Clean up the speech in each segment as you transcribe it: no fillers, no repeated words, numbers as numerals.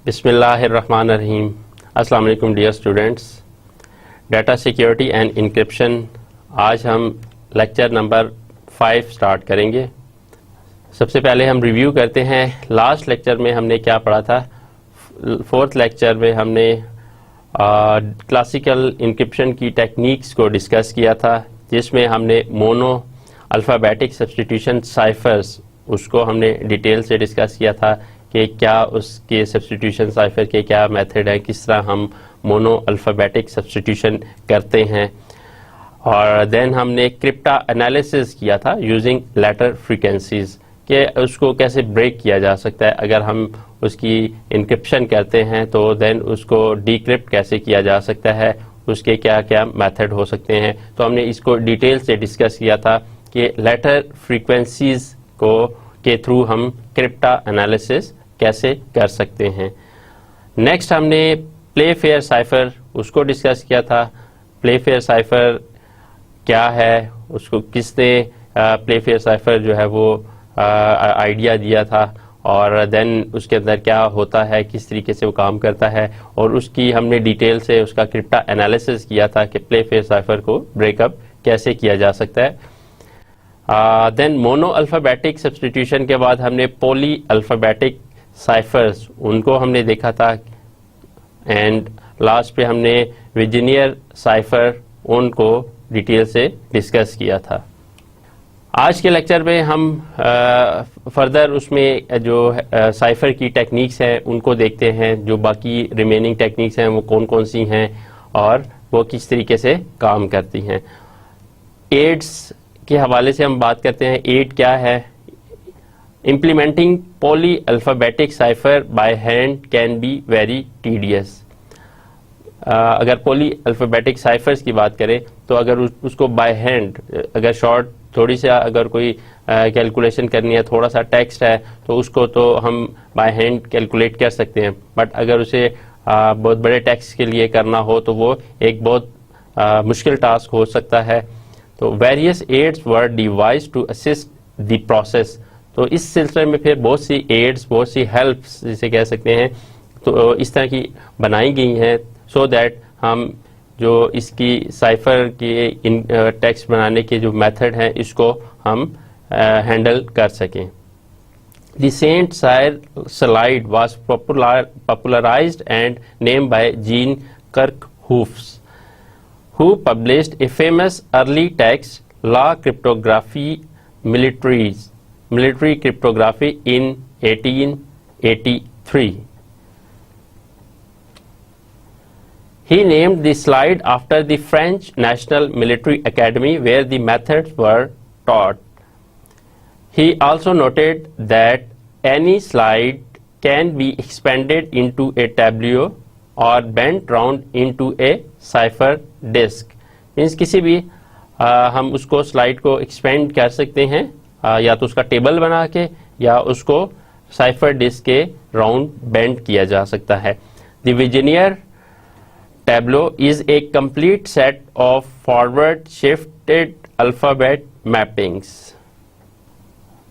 बिस्मिल्लाहिर्रहमानिर्रहीम। अस्सलाम वालेकुम dear students. Data security and encryption, आज हम लेक्चर नंबर 5 स्टार्ट करेंगे। सबसे पहले हम रिव्यू करते हैं लास्ट लेक्चर में हमने क्या पढ़ा था। फोर्थ लेक्चर में हमने क्लासिकल इंक्रिप्शन की टेक्निक्स को डिस्कस किया था, जिसमें हमने मोनो अल्फ़ाबेटिक सब्स्टिट्यूशन साइफर्स उसको हमने डिटेल से डिस्कस किया था कि क्या उसके सब्स्टिट्यूशन साइफर के क्या मेथड है, किस तरह हम मोनो अल्फ़ाबेटिक सब्स्टिट्यूशन करते हैं। और देन हमने क्रिप्टा एनालिसिस किया था यूजिंग लेटर फ्रीक्वेंसीज कि उसको कैसे ब्रेक किया जा सकता है। अगर हम उसकी इंक्रिप्शन करते हैं तो देन उसको डिक्रिप्ट कैसे किया जा सकता है, उसके क्या क्या मेथड हो सकते हैं। तो हमने इसको डिटेल से डिस्कस किया था कि लेटर फ्रीक्वेंसीज को के थ्रू हम क्रिप्टा एनालिसिस कैसे कर सकते हैं। नेक्स्ट हमने प्ले फेयर साइफर उसको डिस्कस किया था। प्ले फेयर साइफर क्या है, उसको किसने प्ले फेयर साइफर जो है वो आइडिया दिया था, और देन उसके अंदर क्या होता है, किस तरीके से वो काम करता है, और उसकी हमने डिटेल से उसका क्रिप्टा एनालिसिस किया था कि प्ले फेयर साइफर को ब्रेकअप कैसे किया जा सकता है। देन मोनो अल्फ़ाबेटिक सब्स्टिट्यूशन के बाद हमने पॉली अल्फ़ाबेटिक साइफर्स उनको हमने देखा था, एंड लास्ट पे हमने विजिनियर साइफर उनको डिटेल से डिस्कस किया था। आज के लेक्चर में हम फर्दर उसमें जो साइफर की टेक्निक्स हैं उनको देखते हैं। जो बाकी रिमेनिंग टेक्निक्स हैं वो कौन कौन सी हैं और वो किस तरीके से काम करती हैं। एड्स के हवाले से हम बात करते हैं। एड क्या है? Implementing poly alphabetic cipher by hand can be very tedious. अगर पॉली अल्फ़ाबेटिक साइफर्स की बात करें तो अगर उसको बाय हैंड, अगर शॉर्ट थोड़ी सी अगर कोई कैलकुलेशन करनी है, थोड़ा सा टेक्स्ट है, तो उसको तो हम बाय हैंड कैलकुलेट कर सकते हैं। बट अगर उसे बहुत बड़े टेक्स्ट के लिए करना हो तो वो एक बहुत मुश्किल टास्क हो सकता है। तो various aids were devised to assist the process. तो इस सिलसिले में फिर बहुत सी एड्स, बहुत सी हेल्प्स जिसे कह सकते हैं, तो इस तरह की बनाई गई हैं सो दैट हम जो इसकी साइफर के इन टेक्स्ट बनाने के जो मेथड हैं इसको हम हैंडल कर सकें। The Saint Cyr slide was popularized and named by Jean Kirkhoffs, who published a famous early text, Law Cryptography Military Cryptography in 1883. He named the slide after the French National Military Academy where the methods were taught. He also noted that any slide can be expanded into a tableau or bent round into a cipher disk. Means किसी भी हम उसको slide को expand कर सकते हैं, या तो उसका टेबल बना के या उसको साइफर डिस्क के राउंड बेंड किया जा सकता है। The Vigenère tableau is a complete set of forward shifted alphabet mappings.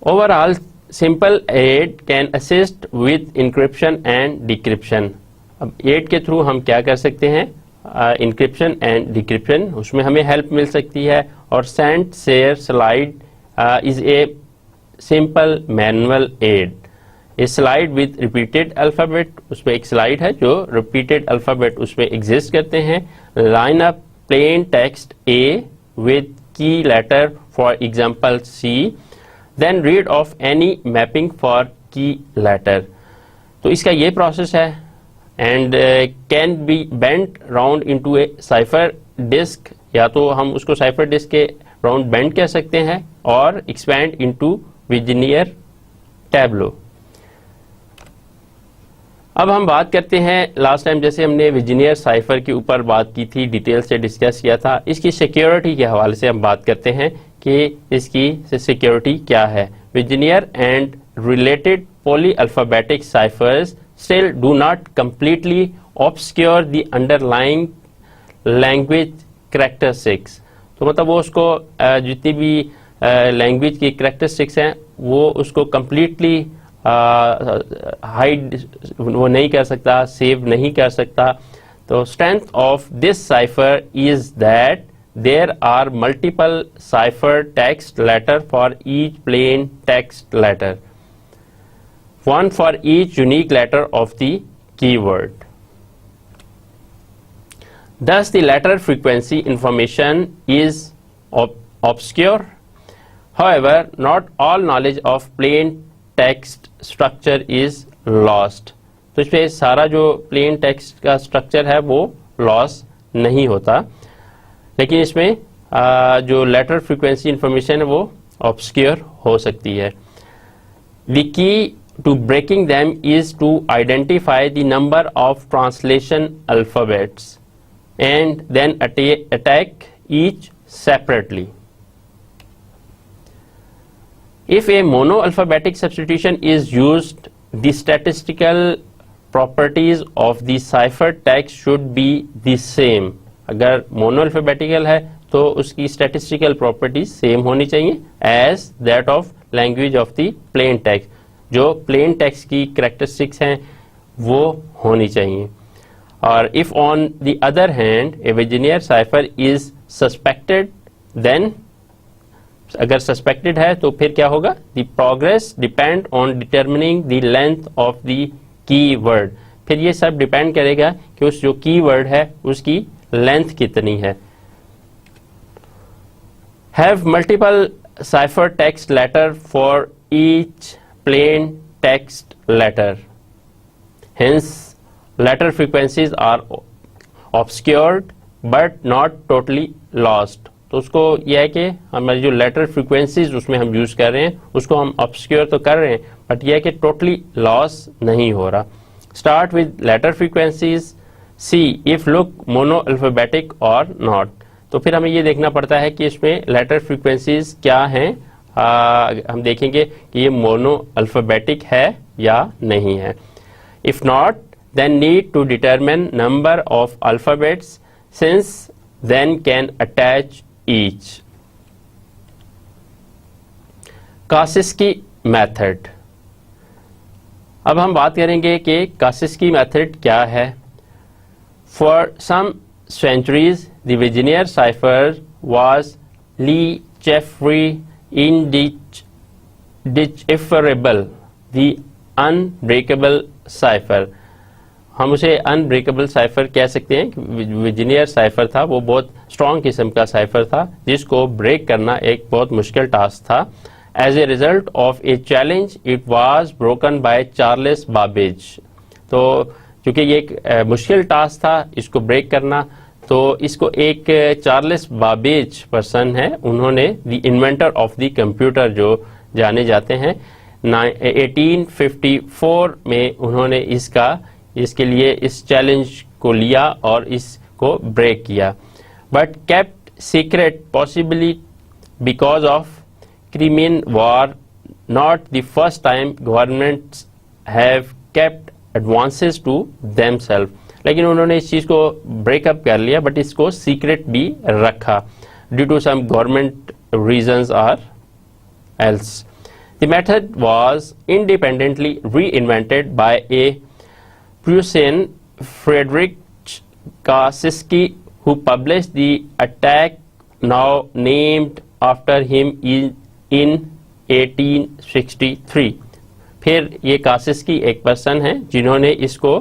Overall, simple aid can assist with encryption and decryption. अब aid के थ्रू हम क्या कर सकते हैं? Encryption and decryption, उसमें हमें हेल्प मिल सकती है। और send share slide is a simple manual aid. A slide with repeated alphabet, उसमें एक स्लाइड है जो रिपीटेड अल्फ़ाबेट उसमें एग्जिस्ट करते हैं। Line up plain text A with key letter for example C, then read off any mapping for key letter. तो इसका ये प्रोसेस है, and can be bent round into a cipher disc, या तो हम उसको साइफर डिस्क के round bend कर सकते हैं और एक्सपैंड इनटू विजिनियर टैब्लो। अब हम बात करते हैं, लास्ट टाइम जैसे हमने विजिनियर साइफर के ऊपर बात की थी, डिटेल से डिस्कस किया था, इसकी सिक्योरिटी के हवाले से हम बात करते हैं कि इसकी सिक्योरिटी क्या है। Vigenère and related polyalphabetic ciphers still do not completely obscure the underlying language characteristics. तो मतलब वो उसको जितनी भी लैंग्वेज की कैरेक्टरिस्टिक्स हैं वो उसको कंप्लीटली हाइड वो नहीं कर सकता, सेव नहीं कर सकता। तो strength of this cipher is that there are multiple cipher text letter for each plain text letter, one for each unique letter of the keyword. Thus the letter frequency information is obscure. However, not all knowledge of plain text structure is lost. तो इस पे सारा जो plain text का structure है वो loss नहीं होता, लेकिन इसमें जो लेटर फ्रीक्वेंसी इंफॉर्मेशन है वो ऑब्सक्योर हो सकती है। The key to breaking them is to identify the number of translation alphabets and then attack each separately. If a monoalphabetic substitution is used, the statistical properties of the cipher text should be the same. अगर monoalphabetical है तो उसकी statistical properties same होनी चाहिए as that of language of the plain text. जो plain text की characteristics हैं वो होनी चाहिए। और if on the other hand a Vigenère cipher is suspected, then अगर सस्पेक्टेड है तो फिर क्या होगा? The progress depend on determining the length of the keyword. फिर ये सब डिपेंड करेगा कि उस जो की वर्ड है उसकी लेंथ कितनी है। Have multiple cipher text letter for each plain text letter, hence letter frequencies are obscured but not totally lost. तो उसको यह है कि हमारी जो लेटर फ्रीक्वेंसीज उसमें हम यूज कर रहे हैं उसको हम ऑब्सक्योर तो कर रहे हैं, बट यह है कि टोटली लॉस नहीं हो रहा। Start with letter frequencies, see if look monoalphabetic और नॉट। तो फिर हमें ये देखना पड़ता है कि इसमें लेटर फ्रीक्वेंसीज क्या हैं। हम देखेंगे कि ये मोनो अल्फाबेटिक है या नहीं है। If not, then need to determine number of alphabets, since then can attach each. Kasiski method. अब हम बात करेंगे कि कासिस्की मेथड क्या है। For some centuries, the Vigenère cipher was Lee-Jeffrey indecipherable, the unbreakable cipher. हम उसे अनब्रेकेबल साइफर कह सकते हैं। विजिनियर साइफर था वो बहुत स्ट्रॉन्ग किस्म का साइफर था जिसको ब्रेक करना एक बहुत मुश्किल टास्क था। As a result of a challenge it was broken by Charles Babbage. तो क्योंकि ये एक मुश्किल टास्क था इसको ब्रेक करना, तो इसको एक चार्ल्स बाबेज पर्सन है, उन्होंने the inventor of the computer जो जाने जाते हैं, 1854 में उन्होंने इसके लिए इस चैलेंज को लिया और इसको ब्रेक किया, but kept secret possibly because of Crimean war. Not the first time governments have kept advances to themself. लेकिन उन्होंने इस चीज को ब्रेकअप कर लिया बट इसको सीक्रेट भी रखा due to some government reasons or else. The method was independently reinvented by a Prussian Friedrich Kaczynski, who published the attack now named after him in 1863. फिर ये कासिस्की एक पर्सन है जिन्होंने इसको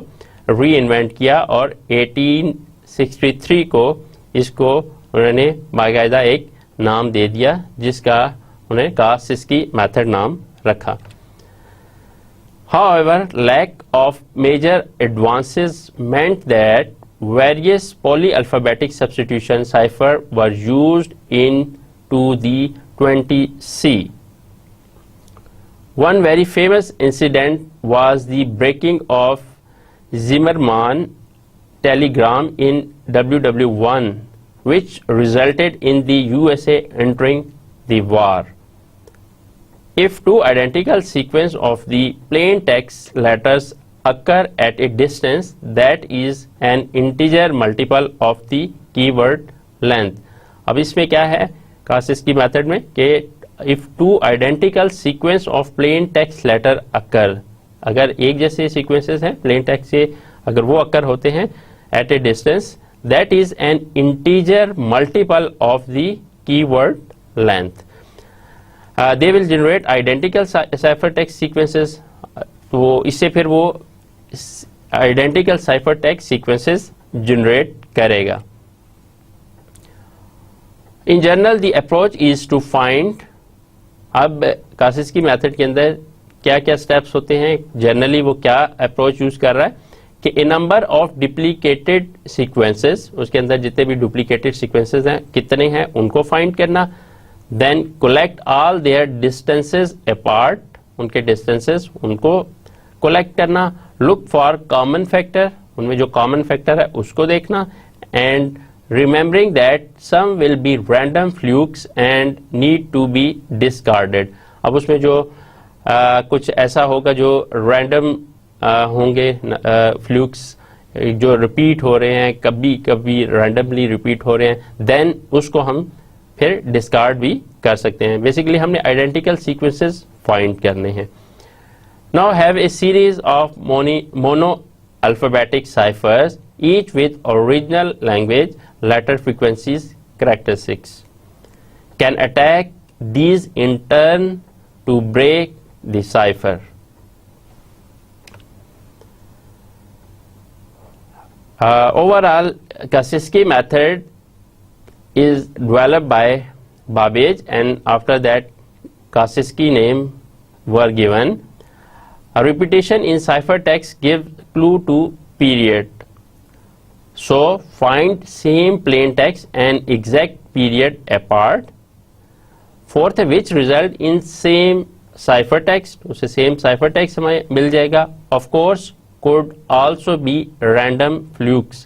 री इन्वेंट किया और 1863 को इसको उन्होंने बाकायदा एक नाम दे दिया जिसका उन्हें कासिस्की मेथड नाम रखा। However, lack of major advances meant that various polyalphabetic substitution cipher were used into the 20C. One very famous incident was the breaking of Zimmermann telegram in WW1, which resulted in the USA entering the war. If two identical sequence of the plain text letters occur at a distance that is an integer multiple of the keyword length. अब इसमें क्या है कासिस्की method में कि if two identical sequence of plain text letter occur, अगर एक जैसे sequences हैं प्लेन टेक्स्ट से, अगर वो अकर होते हैं at a distance, that is an integer multiple of the keyword length, they will generate identical cipher text sequences. तो इससे फिर वो identical cipher text sequences generate करेगा। In general the approach is to find, अब Kasiski method के अंदर क्या क्या स्टेप्स होते हैं, जनरली वो क्या अप्रोच यूज कर रहा है कि ए नंबर ऑफ डुप्लीकेटेड सीक्वेंसेस, उसके अंदर जितने भी डुप्लीकेटेड सीक्वेंसेस हैं कितने हैं उनको फाइंड करना, then collect all their distances apart, उनके डिस्टेंसेस उनको कलेक्ट करना, लुक फॉर कॉमन फैक्टर, उनमें जो कॉमन फैक्टर है उसको देखना, and remembering that some will be random flukes and need to be discarded। अब उसमें जो कुछ ऐसा होगा जो रैंडम होंगे, फ्लूक्स जो रिपीट हो रहे हैं, कभी कभी रैंडमली रिपीट हो रहे हैं, देन उसको हम फिर डिस्कार्ड भी कर सकते हैं। बेसिकली हमने आइडेंटिकल सीक्वेंसेस फाइंड करने हैं। Now have a series of mono alphabetic cyphers each with original language letter frequencies characteristics, can attack these in turn to break the cipher। Overall, Kaczynski method is developed by Babbage, and after that Kaczynski name were given. A repetition in ciphertext gives clue to period. So find same plain text and exact period apart. Fourth, which result in same ciphertext, उसे same ciphertext हमें मिल जाएगा. Of course, could also be random flukes.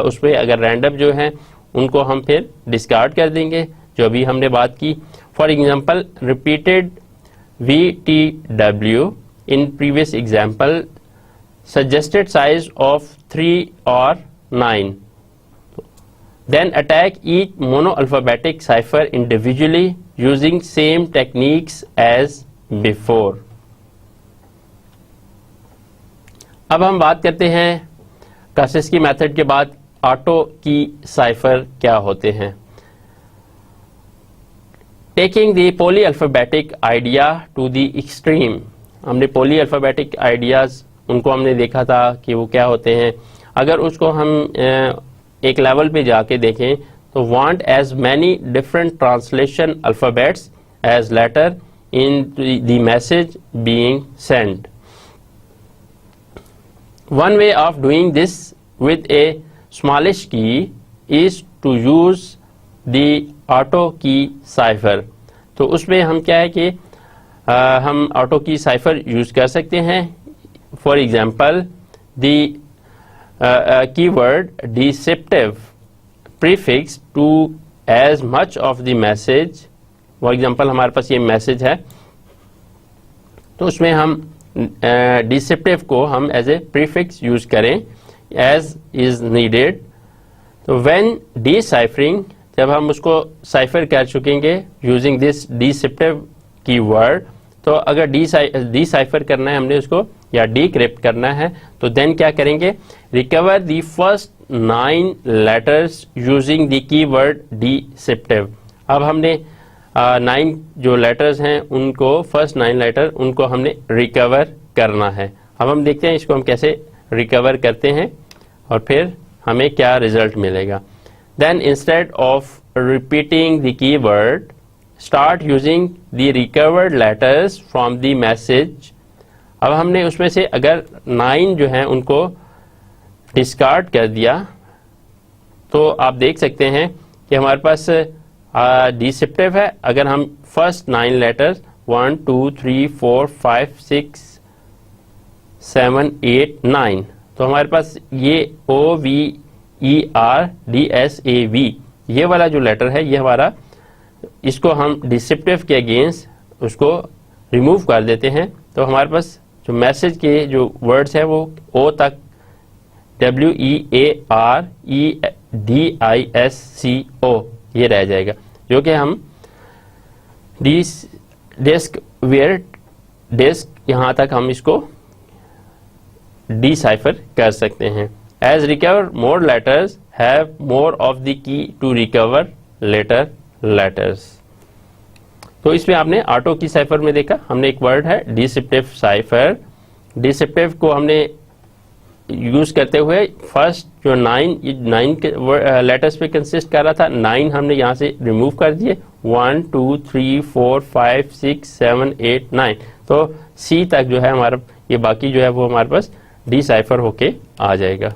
उसमें अगर random जो हैं उनको हम फिर discard कर देंगे, जो अभी हमने बात की. For example, repeated VTW in previous example suggested size of 3 or 9. Then attack each monoalphabetic cipher individually using same techniques as before. अब हम बात करते हैं कासिस्की मेथड के बाद ऑटो की साइफर क्या होते हैं। Taking the polyalphabetic idea to the extreme, हमने पॉलीअल्फाबेटिक आइडियाज उनको हमने देखा था कि वो क्या होते हैं। अगर उसको हम एक लेवल पे जाके देखें तो want as many different translation alphabets as letter in the message being send. One way of doing this with a smallish key is to use the autokey cipher. तो उसमें हम क्या है कि हम ऑटो की साइफर यूज कर सकते हैं। For example the keyword deceptive prefix to as much of the message, for example हमारे पास ये मैसेज है तो उसमें हम deceptive को हम एज ए prefix यूज करें as is needed। तो when deciphering, जब हम उसको साइफर कर चुकेंगे यूजिंग दिस deceptive keyword, तो अगर डिसाइफर करना है हमने उसको या डिक्रिप्ट करना है तो देन क्या करेंगे, recover the first 9 letters using the keyword deceptive. अब हमने 9 जो लेटर्स हैं उनको, फर्स्ट 9 लेटर उनको हमने रिकवर करना है। अब हम देखते हैं इसको हम कैसे रिकवर करते हैं और फिर हमें क्या रिजल्ट मिलेगा। Then instead of repeating the keyword start using the recovered letters from the message। अब हमने उसमें से अगर 9 जो हैं उनको डिस्कार्ड कर दिया तो आप देख सकते हैं कि हमारे पास डिसेप्टिव है। अगर हम फर्स्ट 9 लेटर्स 1 2 3 4 5 6 7 8 9, तो हमारे पास ये OVERDSAV ये वाला जो लेटर है ये हमारा, इसको हम डिसेप्टिव के अगेंस्ट उसको रिमूव कर देते हैं। तो हमारे पास जो मैसेज के जो वर्ड्स हैं वो ओ तक WEAREDISCO ये रह जाएगा, जो कि हम डिस्क वेयर डिस्क, यहाँ तक हम इसको डिसाइफर कर सकते हैं। As recover more letters have more of the key to recover letter letters. तो इसमें आपने ऑटो की साइफर में देखा, हमने एक वर्ड है डिसेप्टिव साइफर। डिसेप्टिव को हमने यूज करते हुए फर्स्ट जो 9 लेटर्स पे कंसिस्ट कर रहा था, 9 हमने यहाँ से रिमूव कर दिए, 1 2 3 4 5 6 7 8 9। तो सी तक जो है हमारा ये बाकी जो है वो हमारे पास डिसाइफर होके आ जाएगा।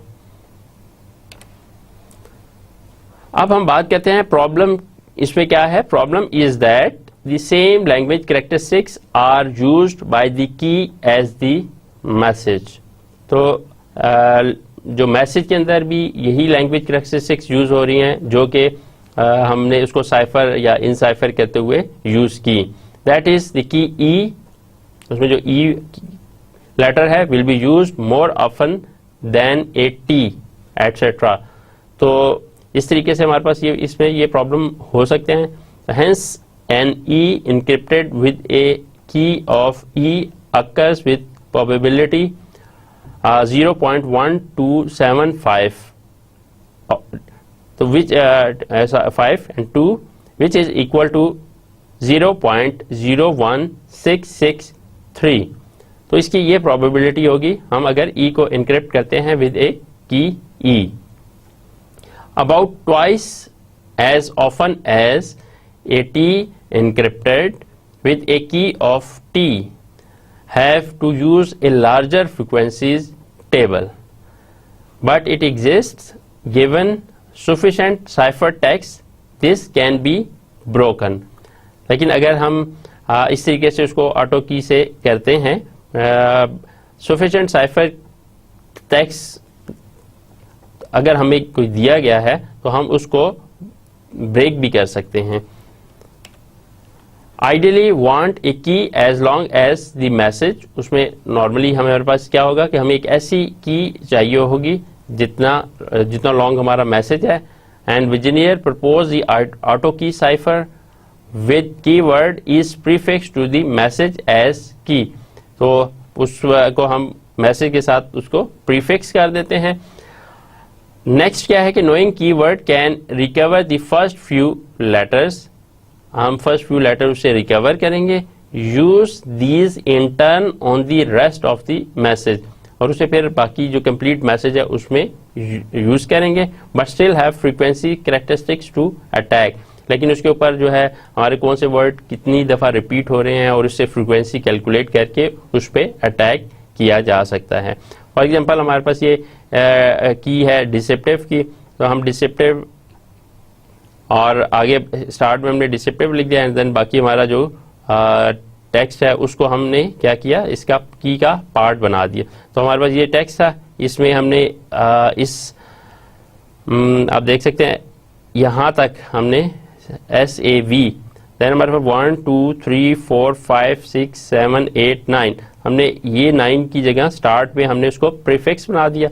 अब हम बात करते हैं प्रॉब्लम, इसमें क्या है? Problem is that the same language characteristics are used by the key as the message. तो जो मैसेज के अंदर भी यही लैंग्वेज कैरेक्टरिस्टिक्स यूज हो रही हैं जो कि हमने उसको साइफर या इन साइफर कहते हुए यूज की। That is the key E, उसमें जो ई लेटर है will be used more often than a T etcetera. तो इस तरीके से हमारे पास इसमें ये प्रॉब्लम हो सकते हैं। Hence an E encrypted with a key of E occurs with probability 0.1275 तो which 5 and 2 which is equal to 0.01663। तो इसकी ये प्रोबेबिलिटी होगी हम अगर e को इनक्रिप्ट करते हैं विद ए की e। About twice as often as a t encrypted with a key of t have to use a larger frequencies table, but it exists given sufficient ciphertext this can be broken। लेकिन अगर हम इस तरीके से उसको auto की से करते हैं, sufficient ciphertext अगर हमें कोई दिया गया है तो हम उसको ब्रेक भी कर सकते हैं। Ideally want a key as long as the message, उसमें नॉर्मली हमारे पास क्या होगा कि हमें एक ऐसी की चाहिए होगी जितना लॉन्ग हमारा मैसेज है। And Vigenere propose the autokey cipher with keyword is prefix to the message as key. तो उसको हम मैसेज के साथ उसको प्रीफिक्स कर देते हैं। नेक्स्ट क्या है कि knowing keyword can recover the first few letters, हम फर्स्ट फ्यू लेटर उससे रिकवर करेंगे। Use these in turn on the rest of the message, और उसे फिर बाकी जो कंप्लीट मैसेज है उसमें यूज करेंगे। But still have frequency characteristics to attack, लेकिन उसके ऊपर जो है हमारे कौन से वर्ड कितनी दफ़ा रिपीट हो रहे हैं और उससे फ्रीक्वेंसी कैलकुलेट करके उस पर अटैक किया जा सकता है। फॉर एग्जाम्पल हमारे पास ये की है डिसेप्टिव की, तो हम डिसेप्टिव और आगे स्टार्ट में हमने डिसेप्टिव लिख दिया एंड देन बाकी हमारा जो टेक्स्ट है उसको हमने क्या किया, इसका की का पार्ट बना दिया। तो हमारे पास ये टेक्स्ट था, इसमें हमने आप देख सकते हैं यहाँ तक हमने SAV, देन हमारे पास 1 2 3 4 5 6 7 8 9, हमने ये 9 की जगह स्टार्ट में हमने उसको प्रीफिक्स बना दिया।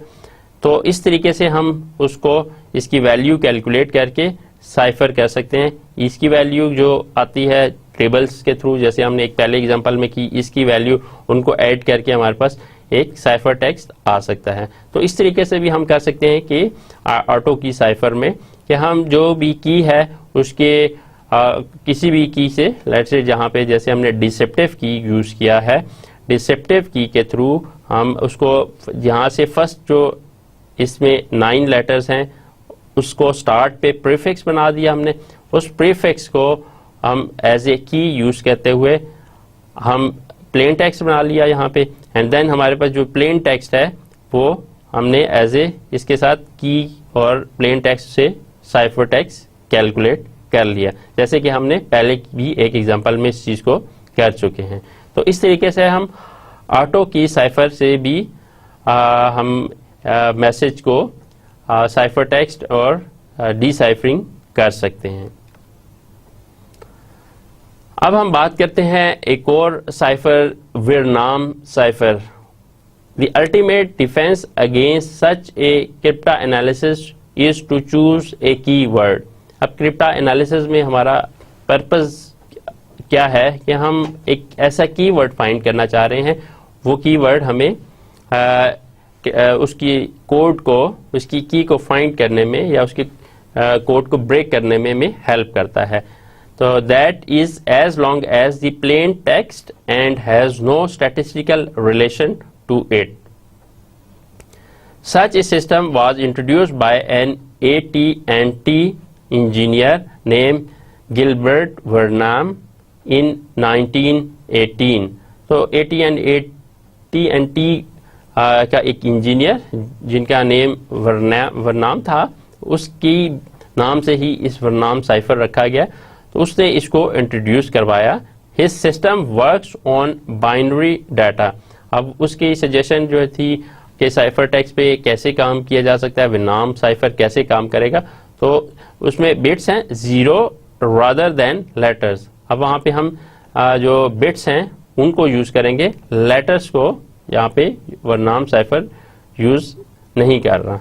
तो इस तरीके से हम उसको इसकी वैल्यू कैलकुलेट करके साइफर कर सकते हैं। इसकी वैल्यू जो आती है टेबल्स के थ्रू, जैसे हमने एक पहले एग्जांपल में की, इसकी वैल्यू उनको ऐड करके हमारे पास एक साइफर टेक्स्ट आ सकता है। तो इस तरीके से भी हम कर सकते हैं कि ऑटो की साइफर में कि हम जो भी की है उसके किसी भी की से, लेट्स से जहाँ पे जैसे हमने डिसेप्टिव की यूज किया है, डिसेप्टिव की के थ्रू हम उसको यहाँ से फर्स्ट जो इसमें 9 लेटर्स हैं उसको स्टार्ट पे प्रीफिक्स बना दिया हमने। उस प्रीफिक्स को हम एज ए की यूज करते हुए हम प्लेन टेक्स्ट बना लिया यहाँ पे, एंड देन हमारे पास जो प्लेन टेक्स्ट है वो हमने एज ए इसके साथ की और प्लेन टेक्स्ट से साइफर टेक्स्ट कैलकुलेट कर लिया, जैसे कि हमने पहले भी एक एग्जांपल में इस चीज़ को कर चुके हैं। तो इस तरीके से हम ऑटो की साइफर से भी हम मैसेज को साइफर टेक्स्ट और डिसाइफरिंग कर सकते हैं। अब हम बात करते हैं एक और cipher, Vernam cipher. The ultimate defence against such a cryptanalysis is to choose a keyword. अब क्रिप्टा एनालिसिस में हमारा पर्पस क्या है कि हम एक ऐसा कीवर्ड फाइंड करना चाह रहे हैं, वो कीवर्ड हमें उसकी कोड को, उसकी की को फाइंड करने में या उसकी कोड को ब्रेक करने में हेल्प करता है। तो that is as long as the plain text and has no statistical relation to it. Such a system was introduced by an AT&T engineer named Gilbert Burnham in 1918। तो AT&T का एक engineer जिनका name वर्नाम था, उसकी नाम से ही इस वर्नाम cipher रखा गया, तो उसने इसको इंट्रोड्यूस करवाया। His system works on binary data। अब उसकी सजेशन जो थी कि साइफर टेक्स्ट पे कैसे काम किया जा सकता है, वर्नाम साइफर कैसे काम करेगा, तो उसमें बिट्स हैं 0 रादर देन लेटर्स। अब वहाँ पे हम जो बिट्स हैं उनको यूज करेंगे, लेटर्स को यहाँ पे वर्नाम साइफर यूज नहीं कर रहा।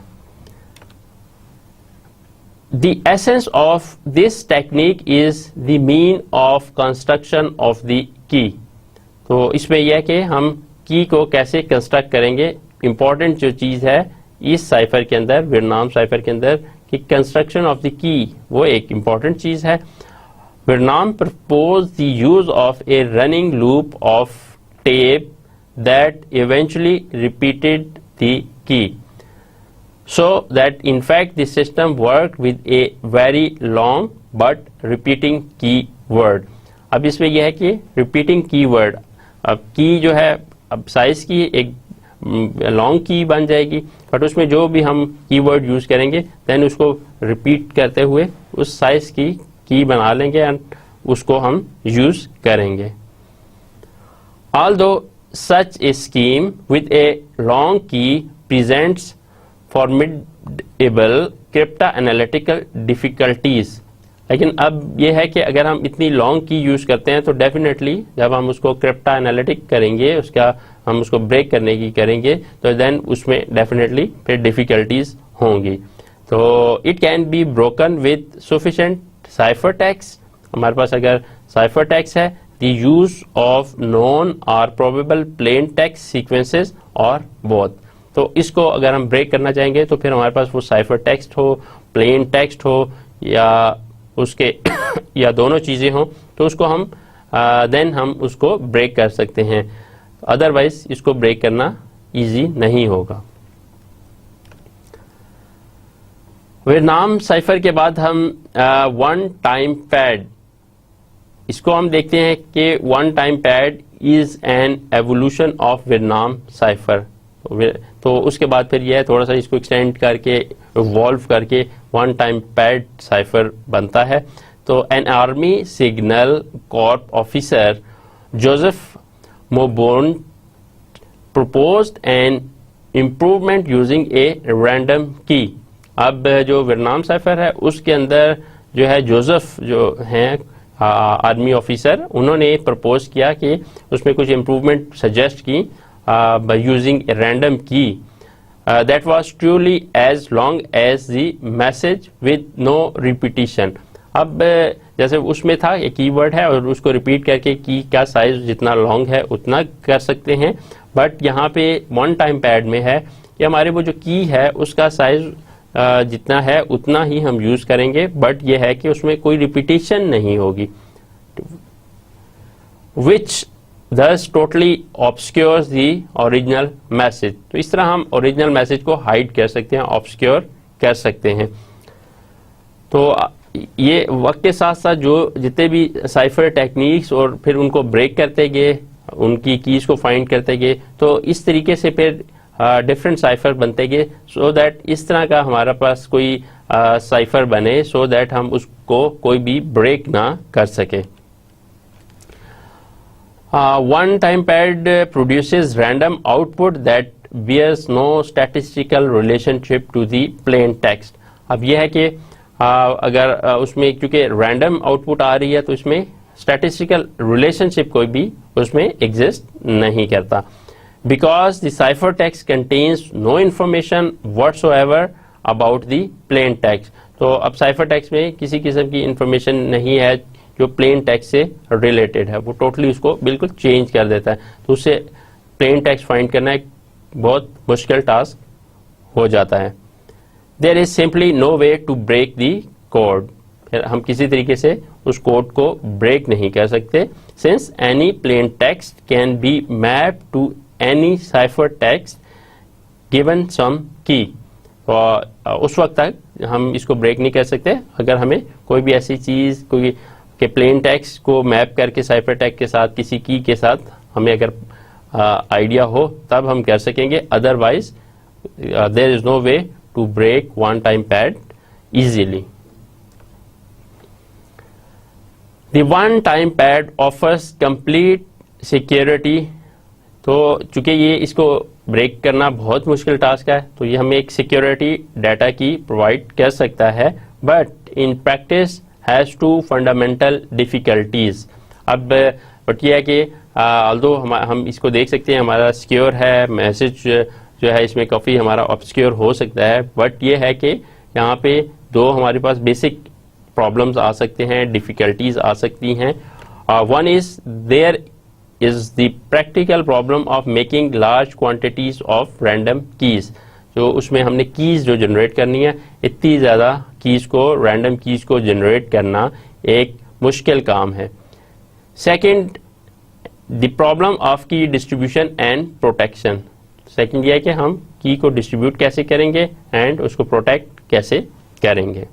The essence of this technique is the mean of construction of the key। तो इसमें यह कि हम की को कैसे कंस्ट्रक्ट करेंगे, इंपॉर्टेंट जो चीज है इस साइफर के अंदर, वर्नाम साइफर के अंदर, कि कंस्ट्रक्शन ऑफ द की वो एक इंपॉर्टेंट चीज है। Vernam propose the use of a running loop of tape that eventually repeated the key, so that in fact the system worked with a very long but repeating keyword। अब इसमें यह है कि repeating keyword, अब की जो है अब साइज की एक लॉन्ग की बन जाएगी, बट उसमें जो भी हम कीवर्ड यूज करेंगे देन उसको रिपीट करते हुए उस साइज की बना लेंगे एंड उसको हम यूज करेंगे। Although such a scheme with a long key presents formidable cryptanalytical difficulties, लेकिन अब यह है कि अगर हम इतनी लॉन्ग की यूज करते हैं तो डेफिनेटली जब हम उसको क्रिप्टा एनालिटिक करेंगे, उसका हम उसको ब्रेक करने की करेंगे, तो देन उसमें डेफिनेटली फिर डिफिकल्टीज होंगी। तो it can be broken with sufficient cipher text. हमारे पास अगर साइफर टेक्स्ट है, द यूज ऑफ नॉन और प्रोबेबल प्लेन टेक्स्ट सीक्वेंसेस और बोथ। तो इसको अगर हम ब्रेक करना चाहेंगे तो फिर हमारे पास वो साइफर टेक्स्ट हो, प्लेन टेक्स्ट हो या उसके या दोनों चीजें हों, तो उसको हम देन हम उसको ब्रेक कर सकते हैं, अदरवाइज इसको ब्रेक करना इजी नहीं होगा। वर्नाम साइफर के बाद हम वन टाइम पैड, इसको हम देखते हैं कि one time pad is an evolution of Vernam cipher. तो उसके बाद फिर यह थोड़ा सा इसको एक्सटेंड करके इवॉल्व करके वन टाइम पैड साइफर बनता है। तो an army signal corp officer Joseph Mauborgne proposed an improvement using a random key। अब जो वर्नाम साइफर है उसके अंदर जो है जोसेफ जो हैं आर्मी ऑफिसर, उन्होंने प्रपोज किया कि उसमें कुछ इम्प्रूवमेंट सजेस्ट की by using a random key that was truly as long as the message with no repetition। अब जैसे उसमें था एक कीवर्ड है और उसको रिपीट करके की का साइज जितना लॉन्ग है उतना कर सकते हैं, बट यहाँ पे वन टाइम पैड में है कि हमारे वो जो की है उसका साइज जितना है उतना ही हम यूज करेंगे, बट ये है कि उसमें कोई रिपीटिशन नहीं होगी, which thus totally obscures the original message। तो इस तरह हम ओरिजिनल मैसेज को हाइड कर सकते हैं, ऑब्सक्योर कर सकते हैं। तो ये वक्त के साथ साथ जो जितने भी साइफर टेक्निक्स और फिर उनको ब्रेक करते गए, उनकी कीज को फाइंड करते गए, तो इस तरीके से फिर डिफरेंट साइफर बनते गए, सो दैट इस तरह का हमारा पास कोई साइफर बने, सो दैट हम उसको कोई भी ब्रेक ना कर सके। One time pad produces random output that bears no statistical relationship to the plain text। अब यह है कि अगर उसमें क्योंकि रैंडम आउटपुट आ रही है तो इसमें स्टैटिस्टिकल रिलेशनशिप कोई भी उसमें एग्जिस्ट नहीं करता। Because the ciphertext contains no information whatsoever about the plain text। तो अब साइफर टेक्स्ट में किसी किस्म की इंफॉर्मेशन नहीं है जो प्लेन टेक्स्ट से रिलेटेड है, वो टोटली उसको बिल्कुल चेंज कर देता है। तो उससे प्लेन टेक्स्ट फाइंड करना एक बहुत मुश्किल टास्क हो जाता है। There is simply no way to break the code, फिर हम किसी तरीके से उस कोड को ब्रेक नहीं कर सकते। Since any plain text can be map to any cipher text given some key, और उस वक्त तक हम इसको ब्रेक नहीं कर सकते अगर हमें कोई भी ऐसी चीज़ कोई के प्लेन टेक्स्ट को मैप करके साइफर टेक्स्ट के साथ किसी की के साथ हमें अगर आइडिया हो तब हम कर सकेंगे, otherwise there is no way to break one time pad easily. The one time pad offers complete security, तो चूंकि ये इसको ब्रेक करना बहुत मुश्किल टास्क है, तो ये हमें एक सिक्योरिटी डाटा की प्रोवाइड कर सकता है, but in practice has two fundamental difficulties. अब बट ये है कि ऑल्दो हम इसको देख सकते हैं, हमारा सिक्योर है, मैसेज जो है इसमें काफ़ी हमारा ऑब्सक्योर हो सकता है, बट ये है कि यहाँ पे दो हमारे पास बेसिक प्रॉब्लम्स आ सकते हैं, डिफ़िकल्टीज आ सकती हैं। One is there is the practical problem of making large quantities of random keys, जो उसमें हमने कीज जो जनरेट करनी है, इतनी ज़्यादा कीज को रैंडम कीज को जनरेट करना एक मुश्किल काम है। सेकंड, द प्रॉब्लम ऑफ की डिस्ट्रीब्यूशन एंड प्रोटेक्शन, सेकंड ये है कि हम की को डिस्ट्रीब्यूट कैसे करेंगे एंड उसको प्रोटेक्ट कैसे करेंगे।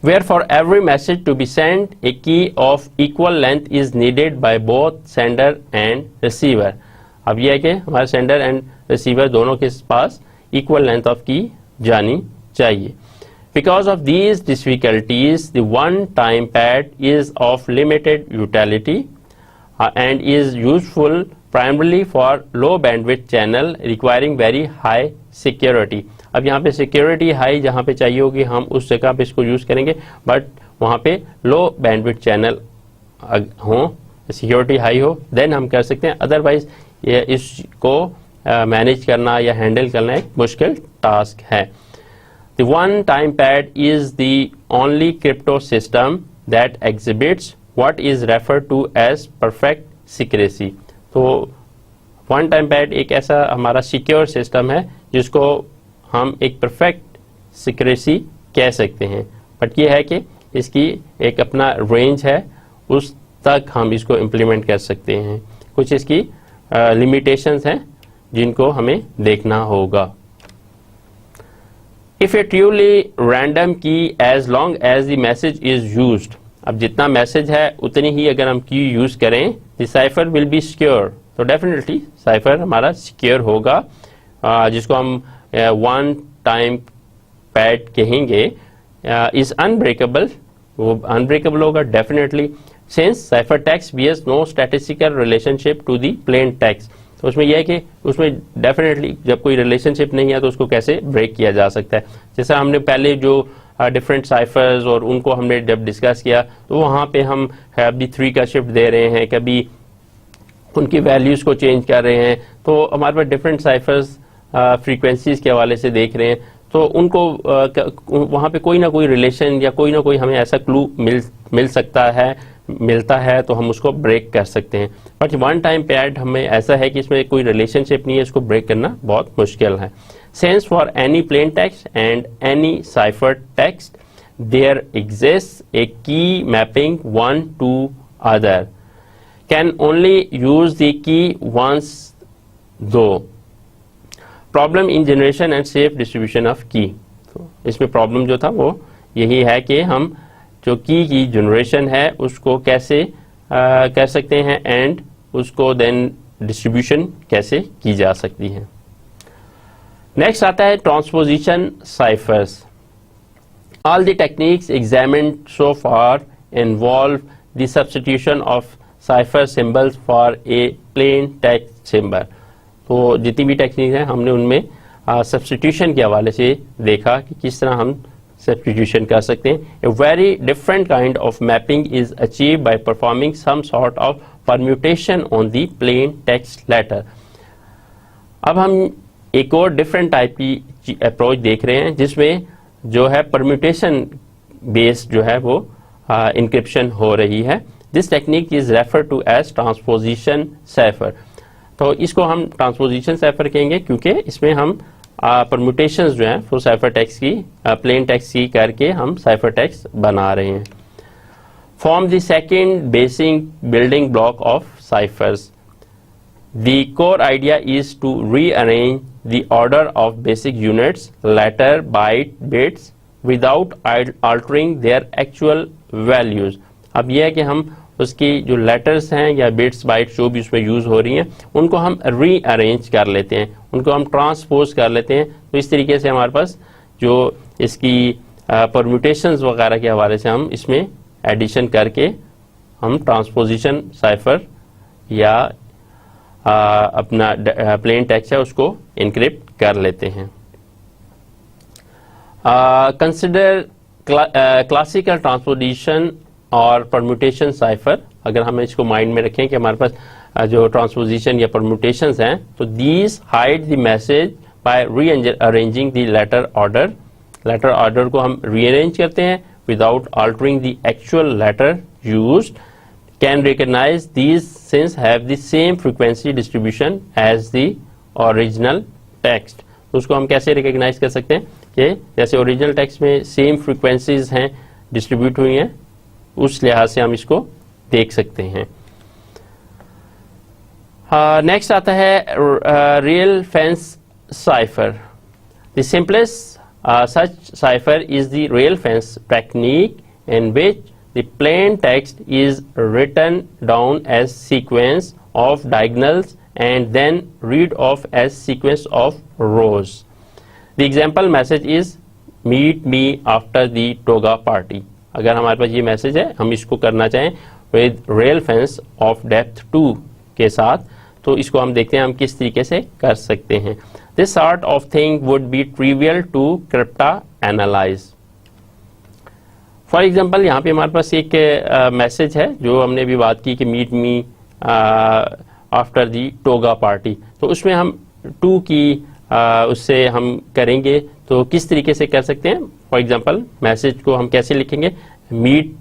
Where for every message to be sent, a key of equal length is needed by both sender and receiver. अब यह है कि हमारे sender and receiver दोनों के पास equal length of key जानी चाहिए। Because of these difficulties, the one-time pad is of limited utility and is useful primarily for low bandwidth channel requiring very high security. अब यहाँ पे सिक्योरिटी हाई जहाँ पे चाहिए होगी हम उस जगह पे इसको यूज़ करेंगे, बट वहाँ पे लो बैंडविड्थ चैनल हो, सिक्योरिटी हाई हो, देन हम कर सकते हैं, अदरवाइज ये इसको मैनेज करना या हैंडल करना एक मुश्किल टास्क है। The one time pad is the only cryptosystem that exhibits what is referred to as perfect secrecy. तो वन टाइम पैड एक ऐसा हमारा सिक्योर सिस्टम है जिसको हम एक परफेक्ट सिक्रेसी कह सकते हैं, बट ये है कि इसकी एक अपना रेंज है, उस तक हम इसको इम्प्लीमेंट कर सकते हैं। कुछ इसकी लिमिटेशंस हैं जिनको हमें देखना होगा। If a truly random key as long as the message is used, अब जितना मैसेज है उतनी ही अगर हम की यूज करें, the cipher will be secure, तो डेफिनेटली साइफर हमारा सिक्योर होगा, जिसको हम वन टाइम पैड कहेंगे, इज अनब्रेकेबल, वो अनब्रेकेबल होगा definitely, since cipher text bears no statistical relationship to the plain text. तो उसमें यह है कि उसमें डेफिनेटली जब कोई रिलेशनशिप नहीं है तो उसको कैसे ब्रेक किया जा सकता है। जैसा हमने पहले जो डिफरेंट साइफर्स और उनको हमने जब डिस्कस किया तो वहाँ पे हम हैव-दी-3 का शिफ्ट दे रहे हैं, कभी उनकी वैल्यूज़ को चेंज कर रहे हैं, तो हमारे पास डिफरेंट साइफर्स फ्रीक्वेंसीज के हवाले से देख रहे हैं, तो उनको वहाँ पे कोई ना कोई रिलेशन या कोई ना कोई हमें ऐसा क्लू मिलता है तो हम उसको ब्रेक कर सकते हैं। बट वन टाइम पैड हमें ऐसा है कि इसमें कोई रिलेशनशिप नहीं है, इसको ब्रेक करना बहुत मुश्किल है। Since for any plain text and any cipher text there exist a key mapping one to other, can only use the key once though. Problem in generation and safe distribution of key, तो इसमें problem जो था वो यही है कि हम जो की जनरेशन है उसको कैसे कर सकते हैं एंड उसको देन डिस्ट्रीब्यूशन कैसे की जा सकती है। नेक्स्ट आता है transposition cyphers. All the techniques examined so far involve the substitution of cipher symbols for a plain text symbol. तो जितनी भी टेक्निक है हमने उनमें सब्स्टिट्यूशन के हवाले से देखा कि किस तरह हम सब्स्टिट्यूशन कर सकते हैं। A very different kind of mapping is achieve by performing some sort of permutation on the plain text letter. अब हम एक और डिफरेंट टाइप की अप्रोच देख रहे हैं जिसमें जो है परम्यूटेशन बेस्ड जो है वो इंक्रिप्शन हो रही है। This technique is refer to as transposition cipher. तो इसको हम ट्रांसपोजिशन साइफर कहेंगे क्योंकि इसमें हम परम्यूटेशंस जो हैं फुल साइफर टेक्स्ट की प्लेन टेक्स्ट की करके हम साइफर टेक्स्ट बना रहे हैं। Form the second basic building block of cyphers. The core idea is to rearrange the order of basic units, letter, byte, bits without altering their actual values. अब यह है कि हम उसकी जो लेटर्स हैं या बिट्स बाइट्स जो भी उसमें यूज हो रही हैं उनको हम रीअरेंज कर लेते हैं, उनको हम ट्रांसपोज कर लेते हैं। तो इस तरीके से हमारे पास जो इसकी परम्यूटेशंस वगैरह के हवाले से हम इसमें एडिशन करके हम ट्रांसपोजिशन साइफर या अपना प्लेन टेक्स्ट है उसको इनक्रिप्ट कर लेते हैं। कंसिडर क्लासिकल ट्रांसपोजिशन और परम्यूटेशन साइफर। अगर हम इसको माइंड में रखें कि हमारे पास जो ट्रांसपोजिशन या परम्यूटेशंस हैं तो these hide the message by rearranging the letter order. Letter order को हम रीअरेंज करते हैं without altering the actual letter used. Can recognize these since have the same frequency distribution as the original text। तो उसको हम कैसे recognise कर सकते हैं कि जैसे ओरिजिनल टेक्स्ट में सेम फ्रीक्वेंसीज हैं डिस्ट्रीब्यूट हुई हैं, उस लिहाज से हम इसको देख सकते हैं। नेक्स्ट आता है real fence cipher. The simplest such cipher is the real fence technique in which the plain text is written down as sequence of diagonals and then read off as sequence of rows. The example message is meet me after the toga party। अगर हमारे पास ये message है हम इसको करना चाहें with real fence of depth 2 के साथ तो इसको हम देखते हैं हम किस तरीके से कर सकते हैं। This sort of thing would be trivial to crypta analyze। For example यहाँ पे हमारे पास एक मैसेज है जो हमने भी बात की कि meet me after the toga party. तो उसमें हम टू की उससे हम करेंगे तो किस तरीके से कर सकते हैं। फॉर एग्जाम्पल मैसेज को हम कैसे लिखेंगे, मीट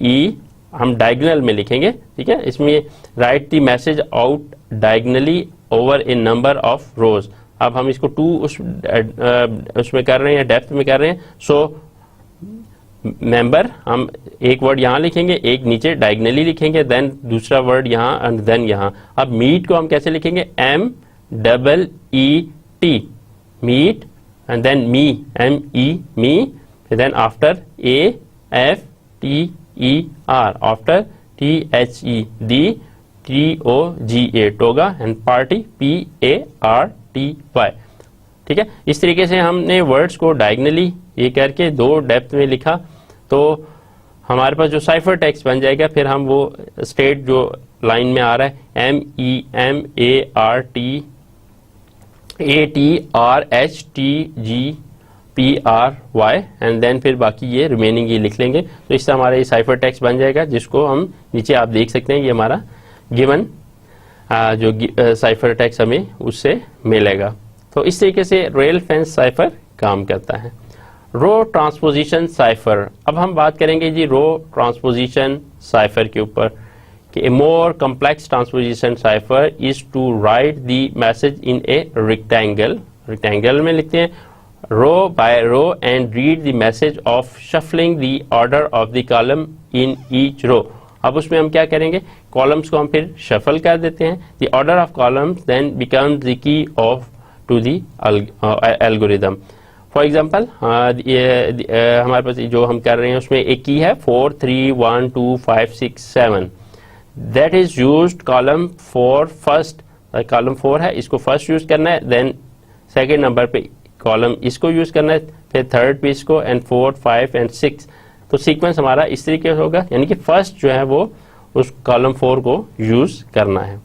MEE हम डायगोनल में लिखेंगे, ठीक है। इसमें right the message out diagonally over A number of रोज। अब हम इसको टू उसमें कर रहे हैं, डेप्थ में कर रहे हैं। सो मेंबर हम एक वर्ड यहाँ लिखेंगे, एक नीचे डायगनली लिखेंगे, देन दूसरा वर्ड यहाँ एंड देन यहाँ। अब मीट को हम कैसे लिखेंगे, MEET meet and then me ME me, then after AFTER after THE the TOGA toga and party PARTY। ठीक है। इस तरीके से हमने वर्ड्स को डायगनली ये करके दो डेप्थ में लिखा तो हमारे पास जो साइफर टेक्स्ट बन जाएगा। फिर हम वो स्टेट जो लाइन में आ रहा है MEMARTATRHTGPRY एंड देन फिर बाकी ये रिमेनिंग ये लिख लेंगे। तो इससे हमारा ये साइफर टेक्स्ट बन जाएगा जिसको हम नीचे आप देख सकते हैं ये हमारा गिवन जो साइफर टेक्स्ट हमें उससे मिलेगा। तो इस तरीके से रियल फेंस साइफर काम करता है। रो ट्रांसपोजिशन साइफर। अब हम बात करेंगे जी रो ट्रांसपोजिशन साइफर के ऊपर कि a more complex transposition cipher is to write the message in a rectangle. Rectangle में लिखते हैं row by row and read the message off shuffling the order of the column in each row. अब उसमें हम क्या करेंगे, columns को हम फिर शफल कर देते हैं। The order of columns then becomes the key of to the algorithm. For example हमारे पास जो हम कर रहे हैं उसमें एक की है 4 3 1 2 5 6 7 that is used column 4 first. Column 4 है इसको फर्स्ट यूज करना है, देन सेकेंड नंबर पे कॉलम इसको यूज करना है, फिर थर्ड पे इसको एंड 4 5 एंड 6। तो सीक्वेंस हमारा इस तरीके से होगा, यानी कि फर्स्ट जो है वो उस कॉलम 4 को यूज करना है।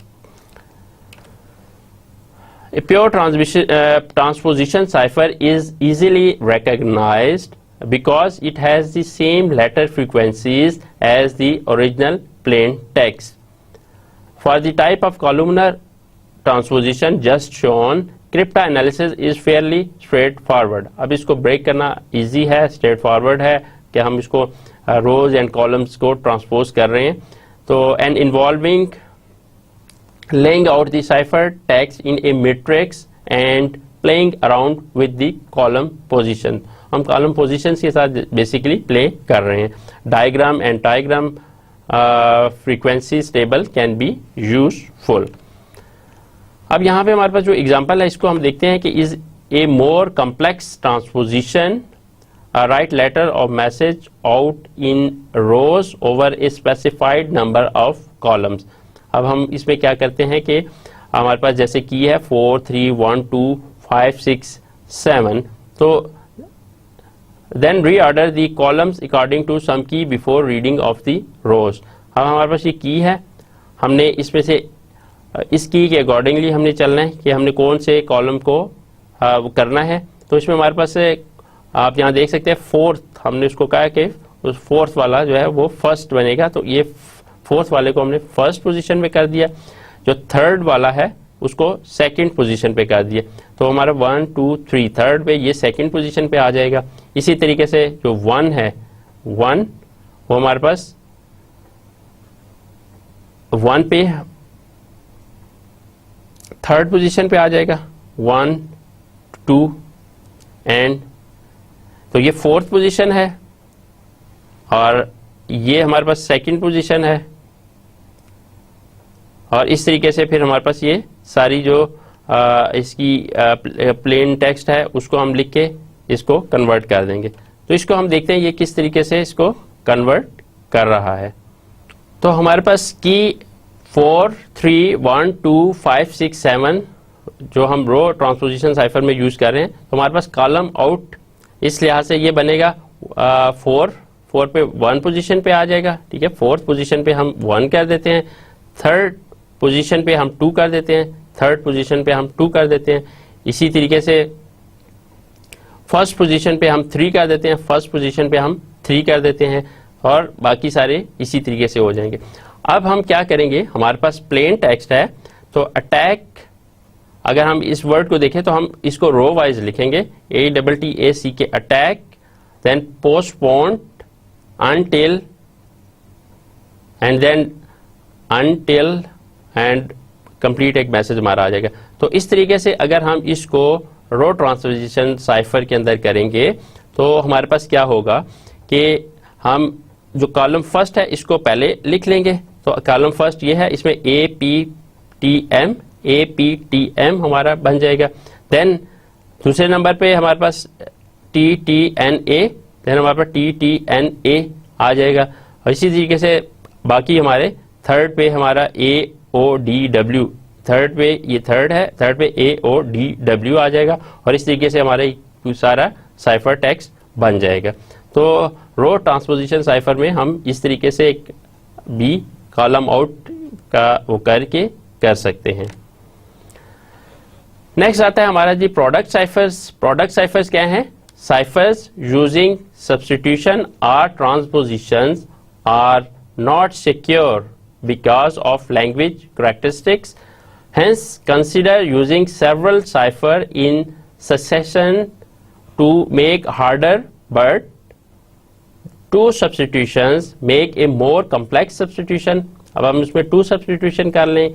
A pure transposition cipher is easily recognized because it has the same letter frequencies as the original plain text. For the type of columnar transposition just shown, cryptanalysis is fairly straightforward. अब इसको break करना easy है, straightforward है कि हम इसको रोज and columns को transpose कर रहे हैं। तो and involving laying out the cipher text in a matrix and playing around with the column position। हम column positions के साथ basically play कर रहे हैं। Diagram and trigram frequencies table can be useful। अब यहाँ पे हमारे पास जो एग्जाम्पल है इसको हम देखते हैं कि is a more complex transposition write letter or message out in rows over a specified number of columns। अब हम इसमें क्या करते हैं कि हमारे पास जैसे की है 4 3 1 2 5 6 7, तो then reorder the columns according to some key before reading off the rows. अब हमारे पास ये की है, हमने इसमें से इस की के अकॉर्डिंगली हमने चलना है कि हमने कौन से कॉलम को करना है। तो इसमें हमारे पास आप यहाँ देख सकते हैं फोर्थ, हमने उसको कहा कि उस फोर्थ वाला जो है वो फर्स्ट बनेगा, तो ये फोर्थ वाले को हमने फर्स्ट पोजीशन पे कर दिया, जो थर्ड वाला है उसको सेकंड पोजीशन पे कर दिया। तो हमारा 1 2 3 थर्ड पे ये सेकंड पोजीशन पे आ जाएगा। इसी तरीके से जो 1 है 1 वो हमारे पास 1 पे थर्ड पोजीशन पे आ जाएगा, 1 2 एंड तो ये फोर्थ पोजीशन है और ये हमारे पास सेकंड पोजीशन है। और इस तरीके से फिर हमारे पास ये सारी जो इसकी प्लेन टेक्स्ट है उसको हम लिख के इसको कन्वर्ट कर देंगे। तो इसको हम देखते हैं ये किस तरीके से इसको कन्वर्ट कर रहा है। तो हमारे पास की 4 3 1 2 5 6 7 जो हम रो ट्रांसपोजिशन साइफर में यूज कर रहे हैं, तो हमारे पास कॉलम आउट इस लिहाज से ये बनेगा 4 पे 1 पोजीशन पे आ जाएगा, ठीक है। फोर्थ पोजीशन पे हम 1 कर देते हैं, थर्ड पोजीशन पे हम 2 कर देते हैं, थर्ड पोजीशन पे हम 2 कर देते हैं। इसी तरीके से फर्स्ट पोजीशन पे हम 3 कर देते हैं, फर्स्ट पोजीशन पे हम 3 कर देते हैं और बाकी सारे इसी तरीके से हो जाएंगे। अब हम क्या करेंगे, हमारे पास प्लेन टेक्स्ट है, तो अटैक अगर हम इस वर्ड को देखें तो हम इसको रो वाइज लिखेंगे, ATTACK attack, then postpone until and then until and complete एक मैसेज हमारा आ जाएगा। तो इस तरीके से अगर हम इसको रो ट्रांसपोजिशन साइफर के अंदर करेंगे तो हमारे पास क्या होगा कि हम जो कॉलम फर्स्ट है इसको पहले लिख लेंगे। तो कॉलम फर्स्ट ये है, इसमें APTM हमारा बन जाएगा। देन दूसरे नंबर पे हमारे पास TTNA, देन हमारे पास TTNA आ जाएगा। और इसी तरीके से बाकी हमारे थर्ड पे हमारा AODW, थर्ड पे ये थर्ड है, थर्ड पे AODW आ जाएगा और इस तरीके से हमारा सारा साइफर टेक्स्ट बन जाएगा। तो रो ट्रांसपोजिशन साइफर में हम इस तरीके से एक भी कॉलम आउट का वो करके कर सकते हैं। नेक्स्ट आता है हमारा जी प्रोडक्ट साइफर्स। प्रोडक्ट साइफर्स क्या हैं? Ciphers using substitution or transpositions are not secure because of language characteristics. Hence, consider using several cipher in succession to make harder, but two substitutions make a more complex substitution. अब हम इसमें 2 substitution कर लें,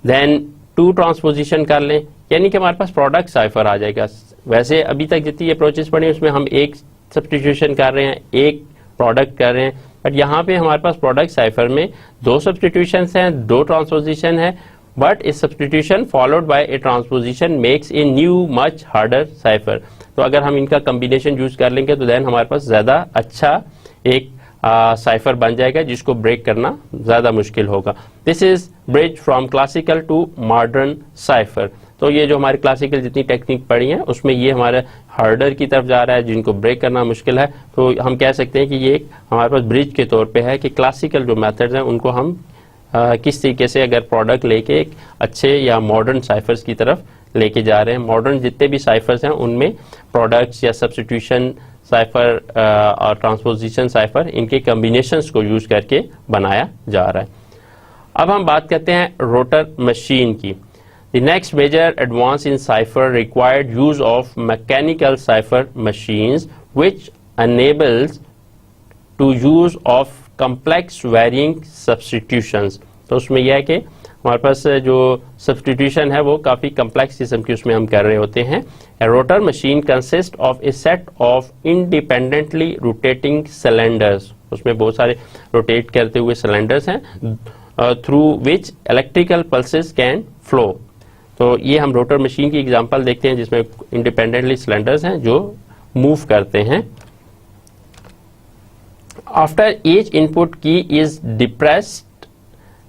then 2 transposition कर लें, यानी कि हमारे पास प्रोडक्ट साइफर आ जाएगा। वैसे अभी तक जितनी अप्रोचेस पढ़ी उसमें हम एक सब्स्टिट्यूशन कर रहे हैं, एक प्रोडक्ट कर रहे हैं, बट यहाँ पे हमारे पास प्रोडक्ट साइफर में 2 सब्स्टिट्यूशन हैं, 2 ट्रांसपोजिशन है, बट इस substitution followed by A transposition makes a new much harder cipher. तो अगर हम इनका कम्बिनेशन यूज कर लेंगे तो देन हमारे पास ज़्यादा अच्छा एक साइफर बन जाएगा जिसको ब्रेक करना ज़्यादा मुश्किल होगा। This is bridge from classical to modern cipher. तो ये जो हमारे क्लासिकल जितनी टेक्निक पढ़ी है उसमें ये हमारे हार्डर की तरफ जा रहा है, जिनको ब्रेक करना मुश्किल है। तो हम कह सकते हैं कि ये हमारे पास ब्रिज के तौर पे है कि क्लासिकल जो मेथड्स हैं उनको हम किस तरीके से अगर प्रोडक्ट लेके एक अच्छे या मॉडर्न साइफर्स की तरफ लेके जा रहे हैं। मॉडर्न जितने भी साइफर्स हैं उनमें प्रोडक्ट्स या सब्स्टिट्यूशन साइफर और ट्रांसपोजिशन साइफर इनके कम्बिनेशंस को यूज करके बनाया जा रहा है। अब हम बात करते हैं रोटर मशीन की। The next major advance in cipher required use of mechanical cipher machines, which enables to use of complex varying substitutions। तो उसमें यह है कि हमारे पास जो सब्सटीट्यूशन है वो काफ़ी कम्प्लेक्स किस्म की उसमें हम कर रहे होते हैं। A rotor machine consists of a set of independently rotating cylinders, उसमें बहुत सारे रोटेट करते हुए सिलेंडर्स हैं, through which electrical pulses can flow. तो ये हम रोटर मशीन की एग्जांपल देखते हैं जिसमें इंडिपेंडेंटली सिलेंडर्स हैं जो मूव करते हैं। After each input key is depressed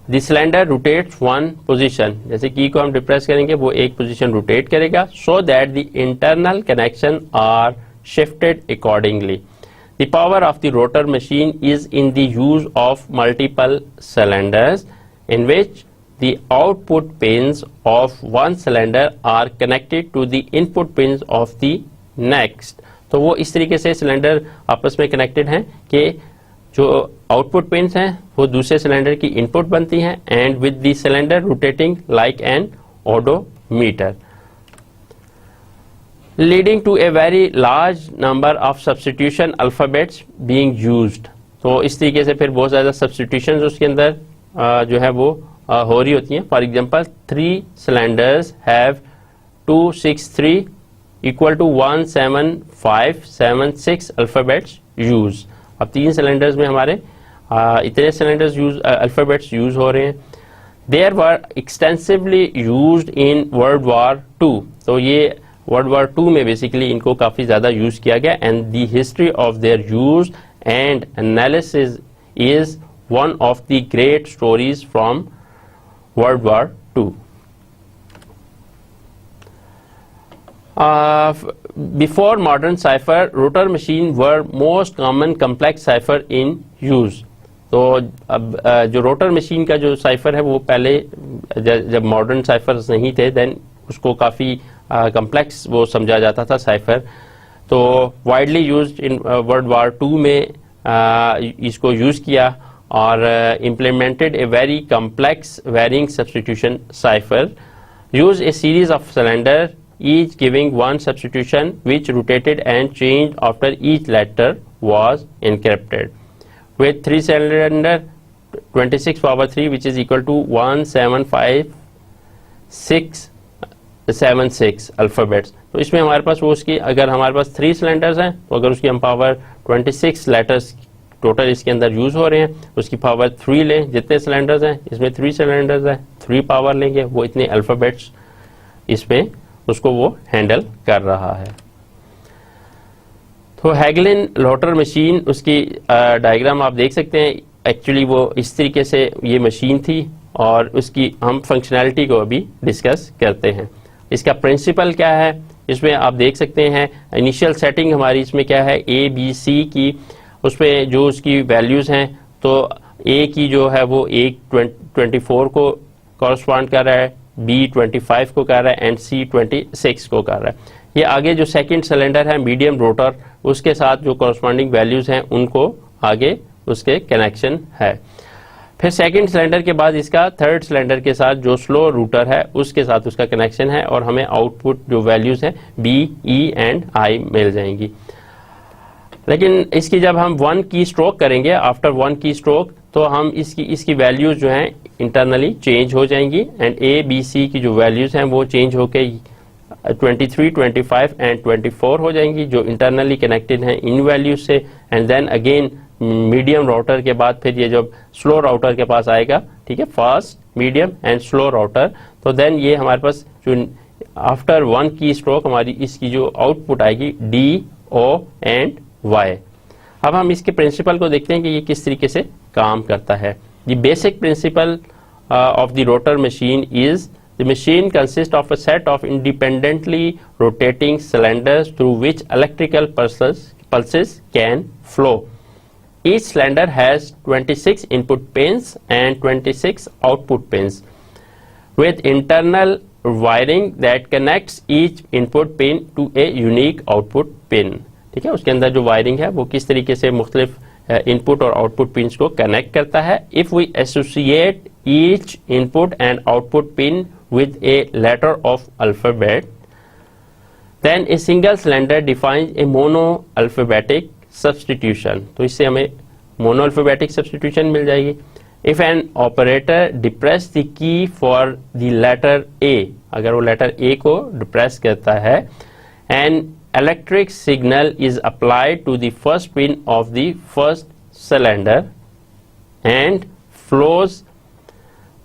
the cylinder rotates one position, जैसे की को हम डिप्रेस करेंगे वो एक पोजीशन रोटेट करेगा, so that the internal connection are shifted accordingly. The power of the rotor machine is in the use of multiple cylinders in which the output pins of one cylinder are connected to the input pins of the next। तो वो इस तरीके से cylinder आपस में connected हैं कि जो आउटपुट पिन्स हैं वो दूसरे सिलेंडर की इनपुट बनती हैं, and with the cylinder rotating like an odometer, leading to a very large number of substitution alphabets being used। तो इस तरीके से फिर बहुत ज़्यादा substitutions उसके अंदर जो है वो हो रही होती हैं। For example 3 cylinders have 263 equal to 17576 alphabets use। अब 3 सिलेंडर्स में हमारे इतने सिलेंडर्स अल्फ़ाबेट्स यूज हो रहे हैं। There were extensively used in World War II। तो ये वर्ल्ड वॉर 2 में बेसिकली इनको काफ़ी ज़्यादा यूज़ किया गया, and the history of their use and analysis is one of the great stories from world war 2। Before modern cipher rotor machine were most common complex cipher in use. तो अब जो rotor machine का जो cipher है वो पहले जब modern cyphers नहीं थे देन उसको काफ़ी कम्प्लेक्स वो समझा जाता था साइफर। तो widely used in world war 2 में इसको यूज़ किया और implemented a very complex varying substitution cipher, use a series of cylinder each giving one substitution which rotated and change after each letter was encrypted with 3 cylinder 26 power 3 which is equal to 17576 alphabets. तो इसमें हमारे पास वो उसकी अगर हमारे पास 3 cylinders हैं तो अगर उसकी हम पावर 26 लेटर्स टोटल इसके अंदर यूज हो रहे हैं उसकी पावर 3 लें, जितने सिलेंडर्स हैं इसमें 3 सिलेंडर्स हैं 3 पावर लेंगे वो इतने अल्फाबेट्स इसमें उसको वो हैंडल कर रहा है। तो हैगलिन रोटर मशीन उसकी डायग्राम आप देख सकते हैं। एक्चुअली वो इस तरीके से ये मशीन थी और उसकी हम फंक्शनैलिटी को अभी डिस्कस करते हैं। इसका प्रिंसिपल क्या है इसमें आप देख सकते हैं। इनिशियल सेटिंग हमारी इसमें क्या है ए बी सी की, उसमें जो उसकी वैल्यूज़ हैं तो ए की जो है वो एक 24 को कॉरस्पॉन्ड कर रहा है, बी 25 को कर रहा है एंड सी 26 को कर रहा है। ये आगे जो सेकंड सिलेंडर है मीडियम रोटर उसके साथ जो कॉरस्पॉन्डिंग वैल्यूज़ हैं उनको आगे उसके कनेक्शन है। फिर सेकंड सिलेंडर के बाद इसका थर्ड सिलेंडर के साथ जो स्लो रूटर है उसके साथ उसका कनेक्शन है और हमें आउटपुट जो वैल्यूज़ हैं बी ई एंड आई मिल जाएंगी। लेकिन इसकी जब हम 1 की स्ट्रोक करेंगे आफ्टर 1 की स्ट्रोक तो हम इसकी वैल्यूज़ जो हैं इंटरनली चेंज हो जाएंगी एंड ए बी सी की जो वैल्यूज़ हैं वो चेंज होके 23, 25 एंड 24 हो जाएंगी जो इंटरनली कनेक्टेड हैं इन वैल्यूज से। And then again medium rotor के बाद फिर ये जब स्लो राउटर के पास आएगा, ठीक है, fast medium and slow router, तो देन ये हमारे पास जो आफ्टर 1 की स्ट्रोक हमारी इसकी जो आउटपुट आएगी डी ओ एंड वाई। अब हम इसके प्रिंसिपल को देखते हैं कि ये किस तरीके से काम करता है। The basic principle of the rotor machine is the machine consists of a set of independently rotating cylinders through which electrical pulses can flow. Each cylinder has 26 input pins and 26 output pins with internal wiring that connects each input pin to a unique output pin. ठीक है, उसके अंदर जो wiring है वो किस तरीके से मुख्तलिफ इनपुट और आउटपुट पिन्स को कनेक्ट करता है। If we associate each input and output pin with a letter of alphabet, then a single cylinder defines a mono alphabetic substitution। तो इससे हमें मोनो अल्फाबेटिक सब्स्टिट्यूशन मिल जाएगी। If an operator depress the key for the letter A, अगर वो letter A को depress करता है, an electric signal is applied to the first pin of the first cylinder and flows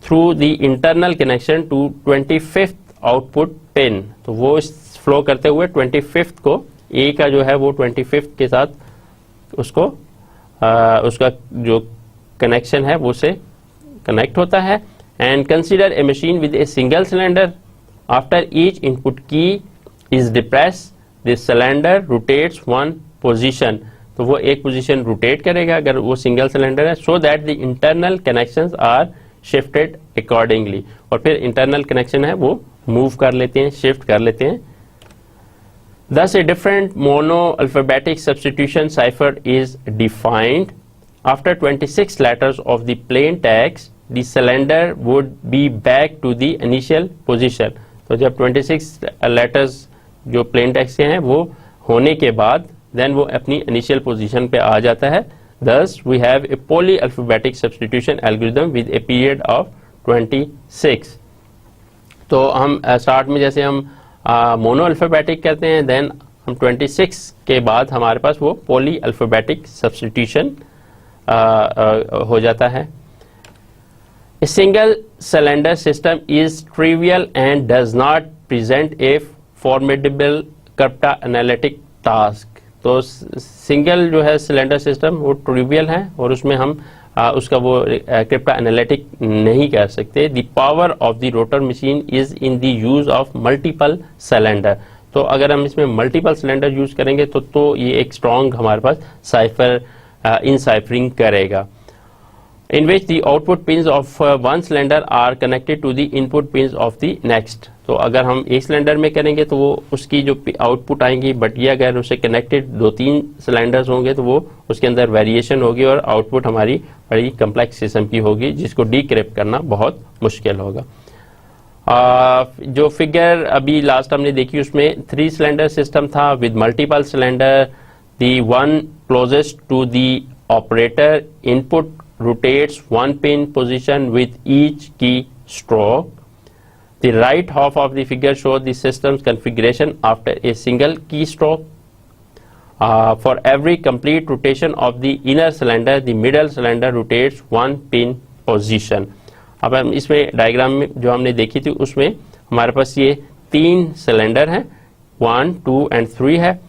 through the internal connection to 25th output pin. तो वो flow करते हुए 25th को, ए का जो है वो 25th के साथ उसको उसका जो कनेक्शन है वो से कनेक्ट होता है। And consider a machine with a single cylinder, after each input key is depress the cylinder rotates one position. तो वो एक पोजीशन रोटेट करेगा अगर वो सिंगल सिलेंडर है, so that the internal connections are shifted accordingly. और फिर internal connection है वो मूव कर लेते हैं, शिफ्ट कर लेते हैं। Thus, a different mono-alphabetic substitution cipher is defined. After 26 letters of the plain text, the cylinder would be back to the initial position. तो जब 26 letters जो plain text के हैं वो होने के बाद then वो अपनी initial position पे आ जाता है। Thus, we have a polyalphabetic substitution algorithm with a period of 26. तो हम start में जैसे हम मोनो अल्फाबेटिक कहते हैं, देन हम 26 के बाद हमारे पास वो पॉली अल्फाबेटिक सब्स्टिट्यूशन हो जाता है। A single cylinder system is trivial and does not present a formidable cryptanalytic task. तो सिंगल जो है सिलेंडर सिस्टम वो ट्रिवियल है और उसमें हम उसका वो क्रिप्टा एनालिटिक नहीं कर सकते। The power of the rotor machine is in the use of multiple cylinder. तो अगर हम इसमें मल्टीपल सिलेंडर यूज करेंगे तो ये एक स्ट्रॉन्ग हमारे पास साइफर इन साइफरिंग करेगा। in which the output pins of one cylinder are connected to the input pins of the next। तो अगर हम एक सिलेंडर में करेंगे तो वो उसकी जो आउटपुट आएंगी, बट ये अगर उसे कनेक्टेड 2-3 सिलेंडर्स होंगे तो वो उसके अंदर वेरिएशन होगी और आउटपुट हमारी बड़ी कम्प्लेक्स किस्म की होगी जिसको डीक्रिप्ट करना बहुत मुश्किल होगा। जो फिगर अभी लास्ट हमने देखी उसमें 3 सिलेंडर सिस्टम था with multiple cylinder. The one closest to the operator input rotates one pin position with each key stroke. The right half of the figure shows the system's configuration after a single key stroke. For every complete rotation of the inner cylinder, the middle cylinder rotates one pin position. अब हम इसमें diagram में जो हमने देखी थी उसमें हमारे पास ये 3 सिलेंडर हैं, 1, 2 and 3 है।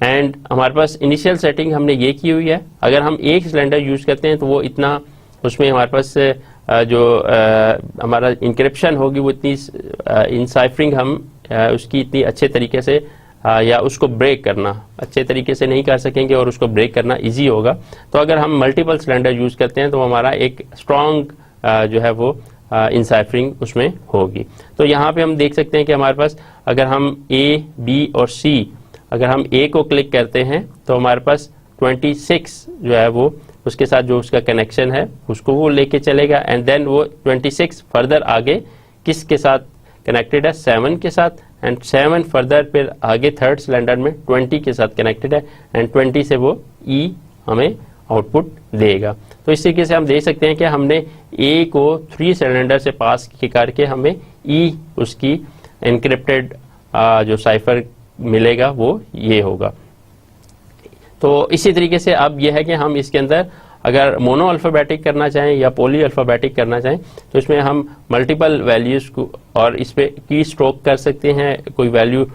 एंड हमारे पास इनिशियल सेटिंग हमने ये की हुई है। अगर हम एक सिलेंडर यूज करते हैं तो वो इतना उसमें हमारे पास जो हमारा इंक्रिप्शन होगी वो इतनी इनसाइफरिंग हम उसकी इतनी अच्छे तरीके से या उसको ब्रेक करना अच्छे तरीके से नहीं कर सकेंगे और उसको ब्रेक करना इजी होगा। तो अगर हम मल्टीपल सिलेंडर यूज करते हैं तो हमारा एक स्ट्रॉन्ग जो है वो इनसाइफरिंग उसमें होगी। तो यहाँ पे हम देख सकते हैं कि हमारे पास अगर हम ए, बी और सी, अगर हम ए को क्लिक करते हैं तो हमारे पास 26 जो है वो उसके साथ जो उसका कनेक्शन है उसको वो लेके चलेगा। एंड देन वो 26 फर्दर आगे किसके साथ कनेक्टेड है, 7 के साथ। एंड 7 फर्दर फिर आगे थर्ड सिलेंडर में 20 के साथ कनेक्टेड है एंड 20 से वो ई हमें आउटपुट देगा। तो इस तरीके से हम देख सकते हैं कि हमने ए को 3 सिलेंडर से पास करके हमें ई उसकी एनक्रिप्टेड जो साइफर मिलेगा वो ये होगा। तो इसी तरीके से अब यह है कि हम इसके अंदर अगर मोनो अल्फाबेटिक करना चाहें या पॉली अल्फाबेटिक करना चाहें तो इसमें हम मल्टीपल वैल्यूज को और इस पे की स्ट्रोक कर सकते हैं। कोई वैल्यू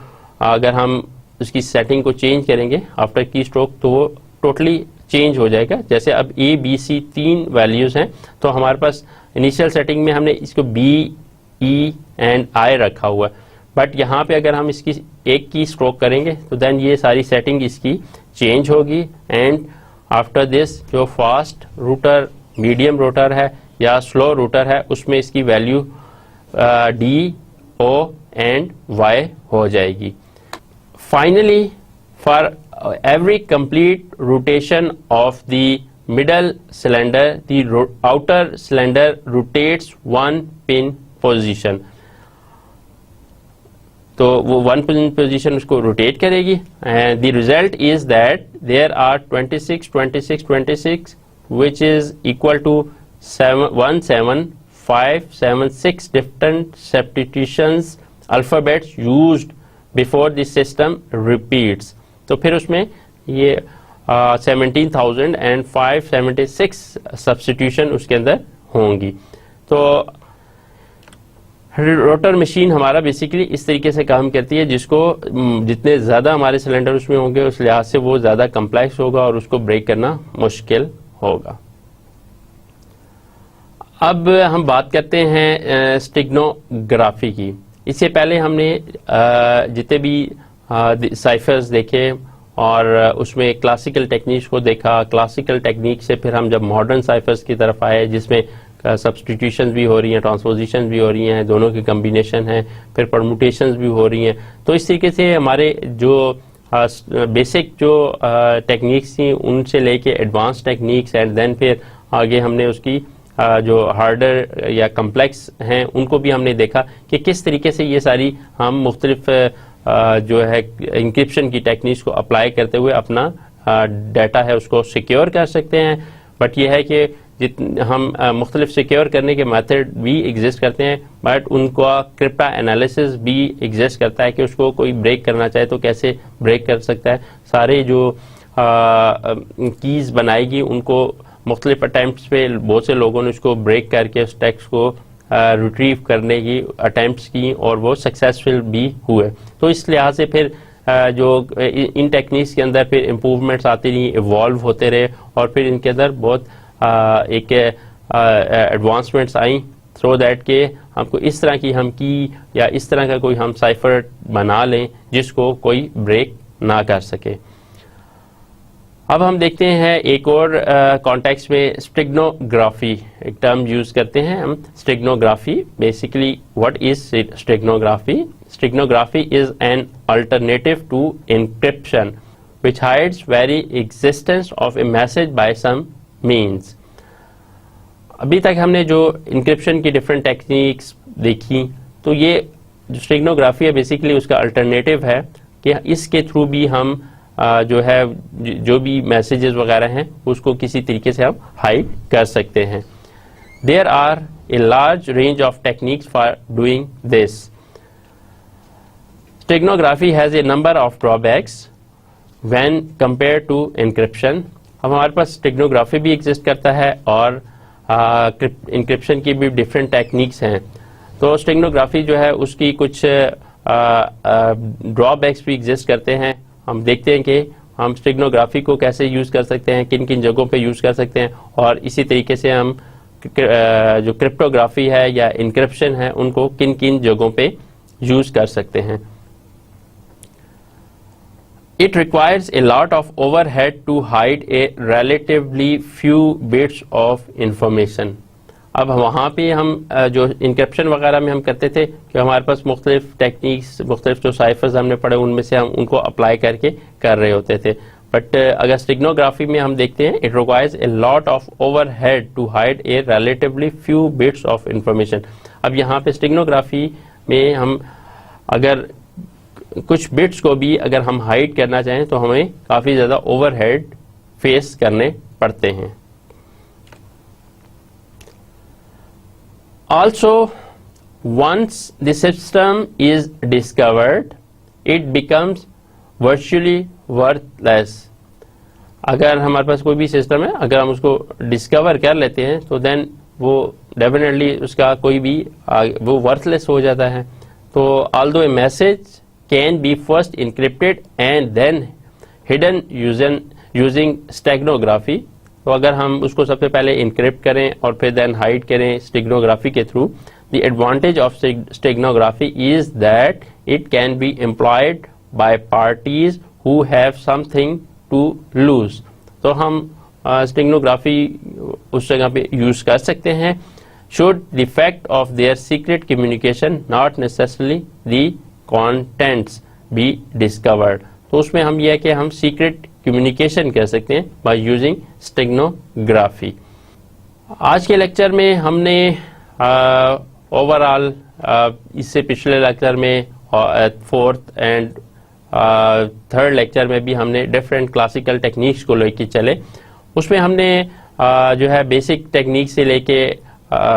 अगर हम उसकी सेटिंग को चेंज करेंगे आफ्टर की स्ट्रोक तो वो टोटली चेंज हो जाएगा। जैसे अब ए, बी, सी 3 वैल्यूज हैं तो हमारे पास इनिशियल सेटिंग में हमने इसको बी, ई एंड आई रखा हुआ है, बट यहाँ पे अगर हम इसकी एक की स्ट्रोक करेंगे तो देन ये सारी सेटिंग इसकी चेंज होगी। एंड आफ्टर दिस जो फास्ट रूटर, मीडियम रूटर है या स्लो रूटर है उसमें इसकी value D, O and Y हो जाएगी। Finally for every complete rotation of the middle cylinder, the outer cylinder rotates one pin position। तो वो 1 pin position उसको rotate करेगी and the result is that there are 26, 26, 26 which is equal to 17576 different substitutions alphabets used before the system repeats. तो फिर उसमें ये 17,576 substitution उसके अंदर होंगी. तो रोटर मशीन हमारा बेसिकली इस तरीके से काम करती है, जिसको जितने ज़्यादा हमारे सिलेंडर उसमें होंगे उस लिहाज से वो ज़्यादा कम्प्लेक्स होगा और उसको ब्रेक करना मुश्किल होगा. अब हम बात करते हैं स्टेगनोग्राफी की. इससे पहले हमने जितने भी साइफर्स देखे और उसमें क्लासिकल टेक्निक्स को देखा. क्लासिकल टेक्निक से फिर हम जब मॉडर्न साइफर्स की तरफ आए, जिसमें सब्स्टिट्यूशंस भी हो रही हैं, ट्रांसपोजिशंस भी हो रही हैं, दोनों की कम्बिनेशन है, फिर परमुटेशंस भी हो रही हैं. तो इस तरीके से हमारे जो बेसिक जो टेक्निक्स थी उनसे लेके एडवांस टेक्निक्स एंड देन फिर आगे हमने उसकी जो हार्डर या कम्प्लेक्स हैं उनको भी हमने देखा कि किस तरीके से ये सारी हम मुख्तलिफ जो है इंक्रिप्शन की टेक्निक्स को अप्लाई करते हुए अपना डाटा है उसको सिक्योर कर सकते हैं. बट ये है कि हम मुख्तलिफ सिक्योर करने के मेथड भी एग्जिस्ट करते हैं, बट उनका क्रिप्टा एनालिसिस भी एग्जिस्ट करता है कि उसको कोई ब्रेक करना चाहे तो कैसे ब्रेक कर सकता है. सारे जो कीज़ बनाएगी उनको मुख्तलिफ अटैम्प्ट्स पे बहुत से लोगों ने उसको ब्रेक करके उस टेक्स्ट को रिट्रीव करने की अटैम्प्ट्स की और वो सक्सेसफुल भी हुए. तो इस लिहाज से फिर जो इन टेक्निक्स के अंदर फिर इम्प्रूवमेंट्स आते रही, इवॉल्व होते रहे और फिर इनके अंदर बहुत एक एडवांसमेंट्स आई सो दैट के हमको इस तरह की हम की या इस तरह का कोई हम साइफर बना लें जिसको कोई ब्रेक ना कर सके. अब हम देखते हैं एक और कॉन्टेक्स्ट में स्टेगनोग्राफी एक टर्म यूज करते हैं हम. Steganography basically what is steganography? Steganography is an alternative to encryption which hides very existence of a message by some means. अभी तक हमने जो इंक्रिप्शन की डिफरेंट टेक्निक्स देखी, तो ये जो स्टेगनोग्राफी है बेसिकली उसका अल्टरनेटिव है कि इसके थ्रू भी हम जो है जो भी मैसेजेस वगैरह हैं उसको किसी तरीके से हम हाइड कर सकते हैं. There are a large range of techniques for doing this. Steganography has a number of drawbacks when compare to encryption. अब हमारे पास स्टेगनोग्राफी भी एग्जिस्ट करता है और इंक्रिप्शन की भी डिफरेंट टेक्निक्स हैं. तो स्टेगनोग्राफी जो है उसकी कुछ ड्रॉबैक्स भी एग्जिस्ट करते हैं. हम देखते हैं कि हम स्टेगनोग्राफी को कैसे यूज़ कर सकते हैं, किन किन जगहों पे यूज़ कर सकते हैं और इसी तरीके से हम जो क्रिप्टोग्राफी है या इंक्रिप्शन है उनको किन किन जगहों पे यूज़ कर सकते हैं. It requires a lot of overhead to hide a relatively few bits of information. अब वहाँ पे हम जो इंक्रिप्शन वगैरह में हम करते थे कि हमारे पास मुख्तलिफ टेक्निक्स, मुख्तलिफ जो साइफर्स हमने पढ़े उनमें से हम उनको अप्लाई करके कर रहे होते थे. बट अगर स्टेगनोग्राफी में हम देखते हैं it requires a lot of overhead to hide a relatively few bits of information. अब यहाँ पे स्टेगनोग्राफी में हम अगर कुछ बिट्स को भी अगर हम हाइड करना चाहें तो हमें काफ़ी ज़्यादा ओवरहेड फेस करने पड़ते हैं. Also, once the system is discovered, it becomes virtually worthless. अगर हमारे पास कोई भी सिस्टम है, अगर हम उसको डिस्कवर कर लेते हैं तो देन वो डेफिनेटली उसका कोई भी वो वर्थलेस हो जाता है. तो although a message can be first encrypted and then hidden using steganography, तो अगर हम उसको सबसे पहले इनक्रिप्ट करें और फिर देन हाइड करें स्टेगनोग्राफी के through, the advantage of steganography is that it can be employed by parties who have something to lose. तो हम स्टेगनोग्राफी उस जगह पे यूज कर सकते हैं should the fact of their secret communication not necessarily the contents be discovered. तो उसमें हम यह है कि हम सीक्रेट कम्युनिकेशन कर सकते हैं बाय यूजिंग स्टेगनोग्राफी. आज के लेक्चर में हमने ओवरऑल इससे पिछले लेक्चर में फोर्थ एंड थर्ड लेक्चर में भी हमने डिफरेंट क्लासिकल टेक्निक्स को लेकर चले. उसमें हमने जो है बेसिक टेक्निक से लेके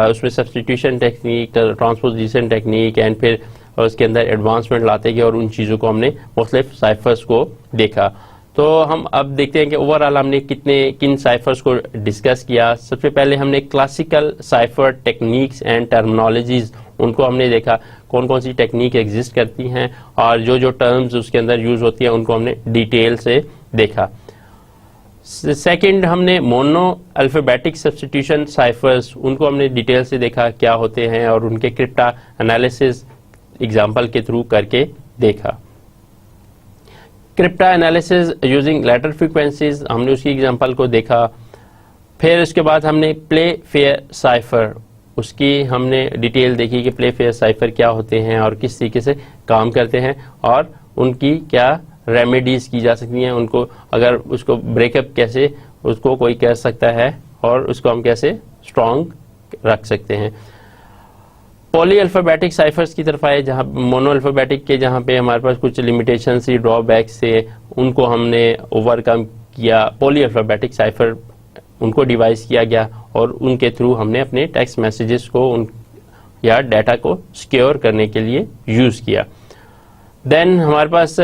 उसमें substitution technique, transposition technique and फिर उसके अंदर एडवांसमेंट लाते गए और उन चीज़ों को हमने मुख्तलिफ साइफर्स को देखा। तो हम अब देखते हैं कि ओवरऑल हमने किन साइफर्स को डिस्कस किया। सबसे पहले हमने classical cipher techniques and terminologies उनको हमने देखा, कौन कौन सी टेक्निक एग्जिस्ट करती हैं और जो जो टर्म्स उसके अंदर यूज़ होती हैं उनको हमने डिटेल से देखा। सेकंड, हमने मोनो अल्फ़ाबेटिक सब्स्टिट्यूशन साइफर्स, उनको हमने डिटेल से देखा क्या होते हैं और उनके क्रिप्टा एनालिसिस एग्जाम्पल के थ्रू करके देखा। क्रिप्टा एनालिसिस यूजिंग लेटर फ्रीक्वेंसीज, हमने उसकी एग्जांपल को देखा। फिर उसके बाद हमने प्ले फेयर साइफर, उसकी हमने डिटेल देखी कि प्ले फेयर साइफर क्या होते हैं और किस तरीके से काम करते हैं और उनकी क्या रेमेडीज की जा सकती हैं, उनको अगर उसको ब्रेकअप कैसे उसको कोई कर सकता है और उसको हम कैसे स्ट्रॉन्ग रख सकते हैं। पॉली अल्फ़ाबेटिक साइफर्स की तरफ आए, जहाँ मोनो अल्फ़ाबेटिक के जहाँ पे हमारे पास कुछ लिमिटेशन सी ड्रॉबैक्स थे उनको हमने ओवरकम किया। पॉली अल्फ़ाबेटिक साइफर उनको डिवाइस किया गया और उनके थ्रू हमने अपने टेक्स्ट मैसेजेस को या डाटा को सिक्योर करने के लिए यूज़ किया। देन हमारे पास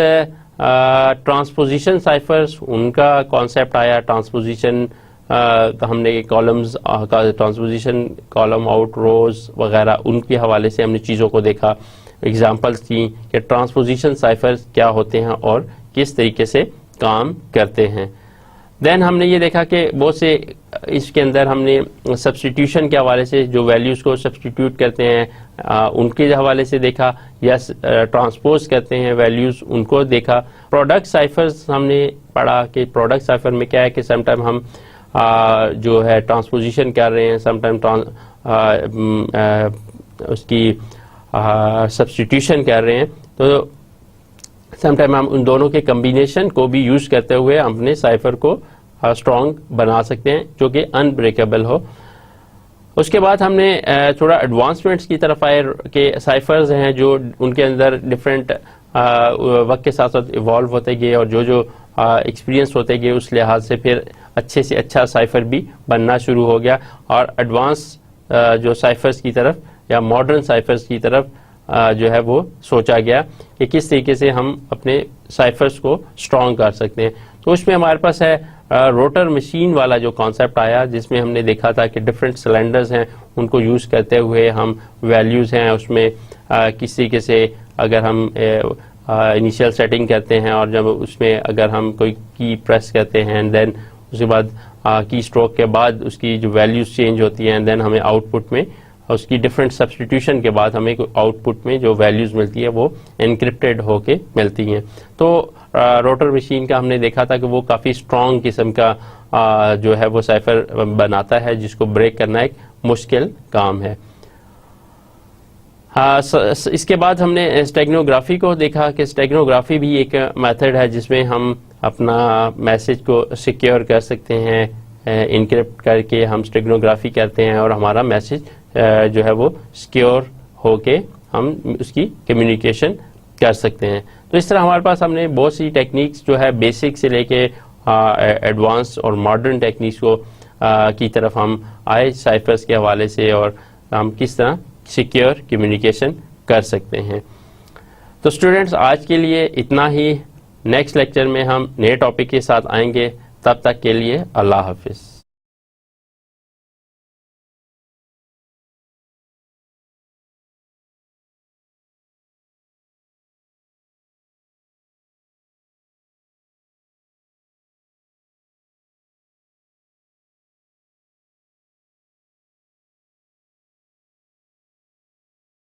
ट्रांसपोजिशन साइफर्स, उनका कॉन्सेप्ट आया। ट्रांसपोजिशन हमने कॉलम्स का ट्रांसपोजिशन, कॉलम आउट, रोज वगैरह, उनके हवाले से हमने चीज़ों को देखा। एग्जांपल्स थी कि ट्रांसपोजिशन साइफर्स क्या होते हैं और किस तरीके से काम करते हैं। देन हमने ये देखा कि बहुत से इसके अंदर हमने सब्स्टिट्यूशन के हवाले से जो वैल्यूज़ को सब्स्टिट्यूट करते हैं उनके हवाले से देखा, या ट्रांसपोज करते हैं वैल्यूज़, उनको देखा। प्रोडक्ट साइफर्स हमने पढ़ा कि प्रोडक्ट साइफर में क्या है कि समटाइम हम जो है ट्रांसपोजिशन कर रहे हैं, समटाइम उसकी सब्स्टिट्यूशन कर रहे हैं, तो समटाइम हम उन दोनों के कम्बिनेशन को भी यूज़ करते हुए अपने साइफर को स्ट्रॉन्ग बना सकते हैं जो कि अनब्रेकेबल हो। उसके बाद हमने थोड़ा एडवांसमेंट्स की तरफ आए कि साइफर्स हैं जो उनके अंदर डिफरेंट वक्त के साथ साथ इवॉल्व होते गए और जो जो एक्सपीरियंस होते गए उस लिहाज से फिर अच्छे से अच्छा साइफर भी बनना शुरू हो गया और एडवांस जो साइफर्स की तरफ या मॉडर्न साइफर्स की तरफ जो है वो सोचा गया कि किस तरीके से हम अपने साइफर्स को स्ट्रॉन्ग कर सकते हैं। तो उसमें हमारे पास है रोटर मशीन वाला जो कॉन्सेप्ट आया, जिसमें हमने देखा था कि डिफरेंट सिलेंडर्स हैं, उनको यूज़ करते हुए हम वैल्यूज़ हैं उसमें किस तरीके से अगर हम इनिशियल सेटिंग करते हैं और जब उसमें अगर हम कोई की प्रेस करते हैं एंड देन उसके बाद की स्ट्रोक के बाद उसकी जो वैल्यूज़ चेंज होती हैं एंड देन हमें आउटपुट में उसकी डिफरेंट सब्स्टिट्यूशन के बाद हमें आउटपुट में जो वैल्यूज़ मिलती है वो एनक्रिप्टेड होके मिलती हैं। तो रोटर मशीन का हमने देखा था कि वो काफ़ी स्ट्रॉन्ग किस्म का जो है वो साइफर बनाता है जिसको ब्रेक करना एक मुश्किल काम है। इसके बाद हमने स्टेगनोग्राफी को देखा कि स्टेगनोग्राफी भी एक मेथड है जिसमें हम अपना मैसेज को सिक्योर कर सकते हैं, इनक्रिप्ट करके हम स्टेगनोग्राफी करते हैं और हमारा मैसेज जो है वो सिक्योर होके हम उसकी कम्युनिकेशन कर सकते हैं। तो इस तरह हमारे पास हमने बहुत सी टेक्निक्स जो है बेसिक से लेके एडवांस और मॉडर्न टेक्निक्स को की तरफ हम आए साइफर्स के हवाले से और हम किस तरह सिक्योर कम्युनिकेशन कर सकते हैं। तो स्टूडेंट्स आज के लिए इतना ही। नेक्स्ट लेक्चर में हम नए टॉपिक के साथ आएंगे। तब तक के लिए अल्लाह हाफिज़।